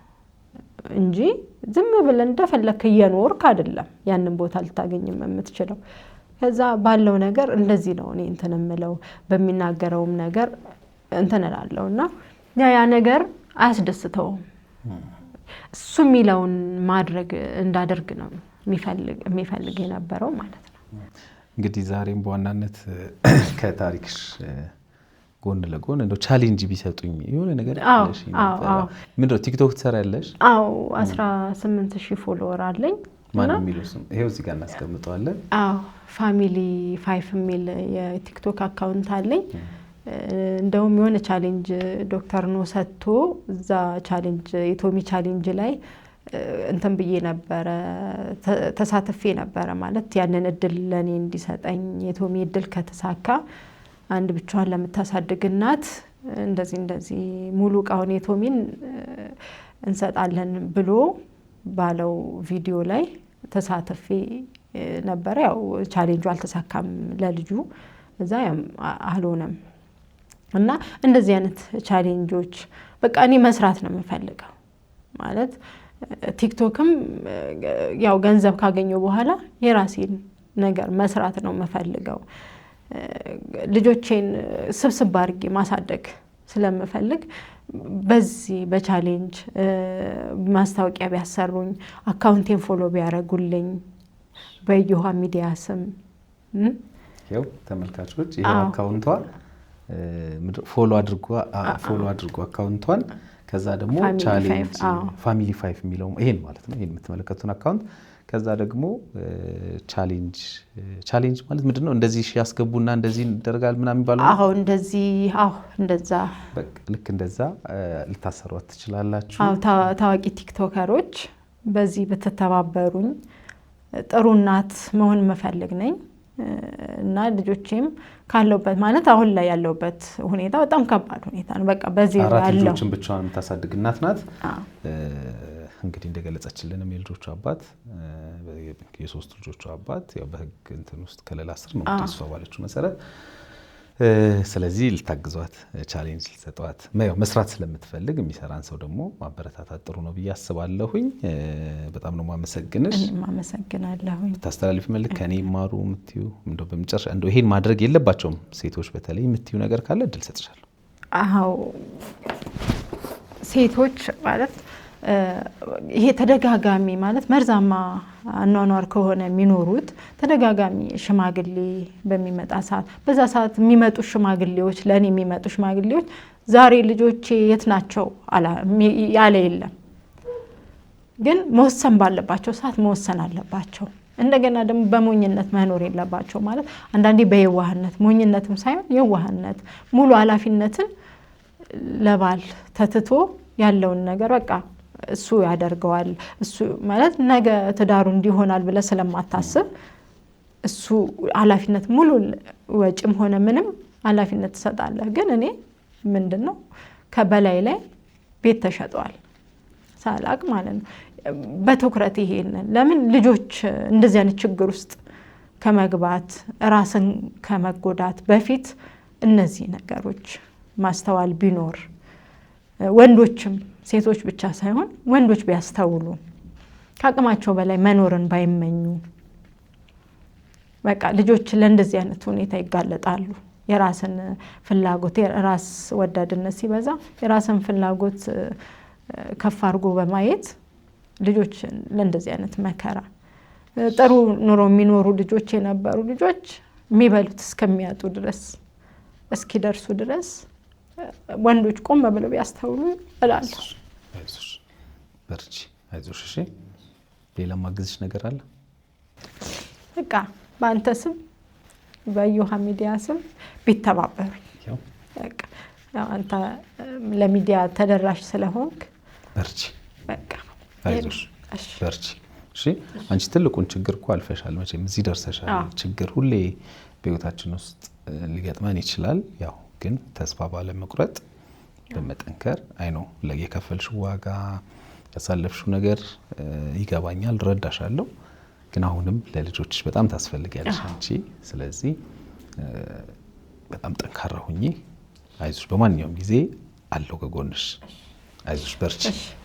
እንጂ ዝም ብለህ እንደፈለክ እየኖርክ አይደለም ያንን ቦታ ልታገኝም የምትችለው። ከዛ ባለው ነገር እንደዚህ ነው እኔ እንትን የምለው በሚናገረውም ነገር እንትን እላለሁና ያ ነገር አያስደስተውም። እሱ የሚለውን ማድረግ እንዳደርግ ነው የሚፈልግ የነበረው ማለት ነው። እንግዲህ ዛሬም በዋናነት ከታሪክሽ ጎን ለጎን እንደው ቻሌንጅ ቢሰጡኝ የሆነ ነገር አለሽ ይመስላል። ምንድነው ቲክቶክ ትሰራለሽ? አዎ 18000 ፎሎወር አለኝ። ማን የሚለው ስም ይሄው እዚህ ጋር እናስቀምጠዋለን። አዎ ፋሚሊ 5 የሚል የቲክቶክ አካውንት አለኝ። እንደውም የሆነ ቻሌንጅ ዶክተር ነው ሰጥቶ እዛ ቻሌንጅ የቶሚ ቻሌንጅ ላይ እንትን ብዬ ነበር ተሳትፌ ነበር ማለት ያንን እድል ለኔ እንዲሰጠኝ የቶሚ እድል ከተሳካ አንድ ብቻዋን ለምታሳድግ እናት እንደዚህ ሙሉ ቃውን የቶሚን እንሰጣለን ብሎ ባለው ቪዲዮ ላይ ተሳትፌ ነበር። ያው ቻሌንጁ አልተሳካም ለልጁ እዛ አልሆነም። እና እንደዚህ አይነት ቻሌንጆች በቃ እኔ መስራት ነው የምፈልገው ማለት ቲክቶክም ያው ገንዘብ ካገኘው በኋላ የራሴን ነገር መስራት ነው የምፈልገው። ልጆቼን ስብስብ አድርጌ ማሳደግ ስለምፈልግ በዚህ በቻሌንጅ ማስታወቂያ ቢያሰሩኝ አካውንቴን ፎሎ ቢያረጉልኝ በየውሃ ሚዲያ ስም ያው ተመልካቾች ይሄ አካውንቷ ፎሎ አድርጎ አካውንቷን ከዛ ደግሞ ቻሌንጅ ፋሚሊ 5 የሚለው ይሄን ማለት ነው። ይሄን የምትመለከቱን አካውንት ከዛ ደግሞ ቻሌንጅ ማለት ምንድነው? እንደዚህ ያስገቡና እንደዚህ ይደረጋል ምናምን የሚባለው እንደዛ በቃ ልክ እንደዛ ልታሰሩት ትችላላችሁ። ታዋቂ ቲክቶከሮች በዚህ በተተባበሩኝ ጥሩ እናት መሆን መፈልግ ነኝ እና ልጆቼም ካለውበት ማለት አሁን ላይ ያለውበት ሁኔታ በጣም ከባድ ሁኔታ ነው። በቃ በዚህ ያለው ልጆችን ብቻዋን የምታሳድግ እናት ናት። እንግዲህ እንደገለጸችልንም የልጆቹ አባት የሶስት ልጆቹ አባት ያው በህግ እንትን ውስጥ ከለላ ስር ነው እሷ ባለችው መሰረት ስለዚህ ልታግዟት ቻሌንጅ ልሰጧት መስራት ስለምትፈልግ የሚሰራን ሰው ደግሞ ማበረታታት ጥሩ ነው ብዬ አስባለሁኝ። በጣም ነው ማመሰግንሽ። ማመሰግናለሁኝ። ታስተላልፊ መልክ ከኔ ይማሩ የምትዩ እንደው በመጨረሻ እንደው ይሄን ማድረግ የለባቸውም ሴቶች በተለይ የምትዩ ነገር ካለ እድል ሰጥሻለሁ። አዎ ሴቶች ማለት ይሄ ተደጋጋሚ ማለት መርዛማ አኗኗር ከሆነ የሚኖሩት ተደጋጋሚ ሽማግሌ በሚመጣ ሰዓት በዛ ሰዓት የሚመጡ ሽማግሌዎች ለኔ የሚመጡ ሽማግሌዎች ዛሬ ልጆቼ የት ናቸው ያለ የለም። ግን መወሰን ባለባቸው ሰዓት መወሰን አለባቸው። እንደገና ደግሞ በሞኝነት መኖር የለባቸው። ማለት አንዳንዴ በየዋህነት ሞኝነትም ሳይሆን የዋህነት ሙሉ ኃላፊነትን ለባል ተትቶ ያለውን ነገር በቃ እሱ ያደርገዋል። እሱ ማለት ነገ ትዳሩ እንዲሆናል ብለ ስለማታስብ እሱ ኃላፊነት ሙሉ ወጪም ሆነ ምንም ኃላፊነት ትሰጣለህ። ግን እኔ ምንድነው ከበላይ ላይ ቤት ተሸጧል ሳላቅ ማለት ነው። በትኩረት ይሄንን ለምን ልጆች እንደዚህ አይነት ችግር ውስጥ ከመግባት ራስን ከመጎዳት በፊት እነዚህ ነገሮች ማስተዋል ቢኖር ወንዶችም ሴቶች ብቻ ሳይሆን ወንዶች ቢያስተውሉ ከአቅማቸው በላይ መኖርን ባይመኙ በቃ ልጆች ለእንደዚህ አይነት ሁኔታ ይጋለጣሉ። የራስን ፍላጎት የራስ ወዳድነት ሲበዛ የራስን ፍላጎት ከፍ አድርጎ በማየት ልጆች ለእንደዚህ አይነት መከራ ጥሩ ኑሮ የሚኖሩ ልጆች የነበሩ ልጆች የሚበሉት እስከሚያጡ ድረስ እስኪደርሱ ድረስ ወንዶች ቆም ብለው ቢያስተውሉ እላለሁ። አይዞሽ በርቺ፣ አይዞሽ። እሺ ሌላ ማግዝሽ ነገር አለ? በቃ በአንተ ስም በዮሃ ሚዲያ ስም ቢተባበሩኝ በቃ አንተ ለሚዲያ ተደራሽ ስለሆንክ በርቺ፣ በቃ አይዞሽ፣ በርቺ። እሺ አንቺ ትልቁን ችግር እኮ አልፈሻል። መቼም እዚህ ደርሰሻል። ችግር ሁሌ በህይወታችን ውስጥ ሊገጥመን ይችላል። ያው ግን ተስፋ ባለ መቁረጥ በመጠንከር አይኖ ለየከፈልሽው ዋጋ ያሳለፍሽው ነገር ይገባኛል፣ ረዳሻለሁ። ግን አሁንም ለልጆችሽ በጣም ታስፈልጊያለሽ አንቺ። ስለዚህ በጣም ጠንካራ ሁኚ፣ አይዞሽ። በማንኛውም ጊዜ አለው ከጎንሽ። አይዞሽ በርቺ።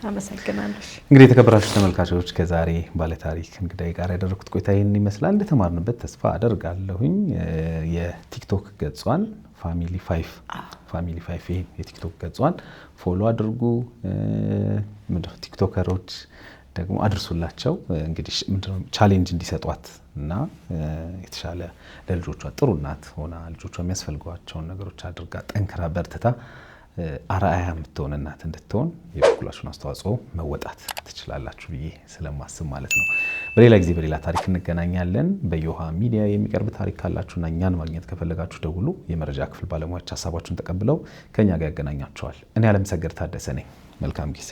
አመሰግናለሁ። እንግዲህ የተከበራችሁ ተመልካቾች ከዛሬ ባለታሪክ እንግዳይ ጋር ያደረኩት ቆይታ ይህን ይመስላል። እንደተማርንበት ተስፋ አደርጋለሁኝ። የቲክቶክ ገጿን ፋሚሊ 5 ይሄን የቲክቶክ ገጿን ፎሎ አድርጉ። ቲክቶከሮች ደግሞ አድርሱላቸው። እንግዲህ ምንድነው ቻሌንጅ እንዲሰጧት እና የተሻለ ለልጆቿ ጥሩ እናት ሆና ልጆቿ የሚያስፈልጓቸውን ነገሮች አድርጋ ጠንክራ በርትታ አርአያ የምትሆን እናት እንድትሆን የበኩላችሁን አስተዋጽኦ መወጣት ትችላላችሁ ብዬ ስለማስብ ማለት ነው። በሌላ ጊዜ በሌላ ታሪክ እንገናኛለን። በዮሃ ሚዲያ የሚቀርብ ታሪክ ካላችሁና እኛን ማግኘት ከፈለጋችሁ ደውሉ። የመረጃ ክፍል ባለሙያዎች ሀሳባችሁን ተቀብለው ከኛ ጋር ያገናኛችኋል። እኔ አለምሰገድ ታደሰ ነኝ። መልካም ጊዜ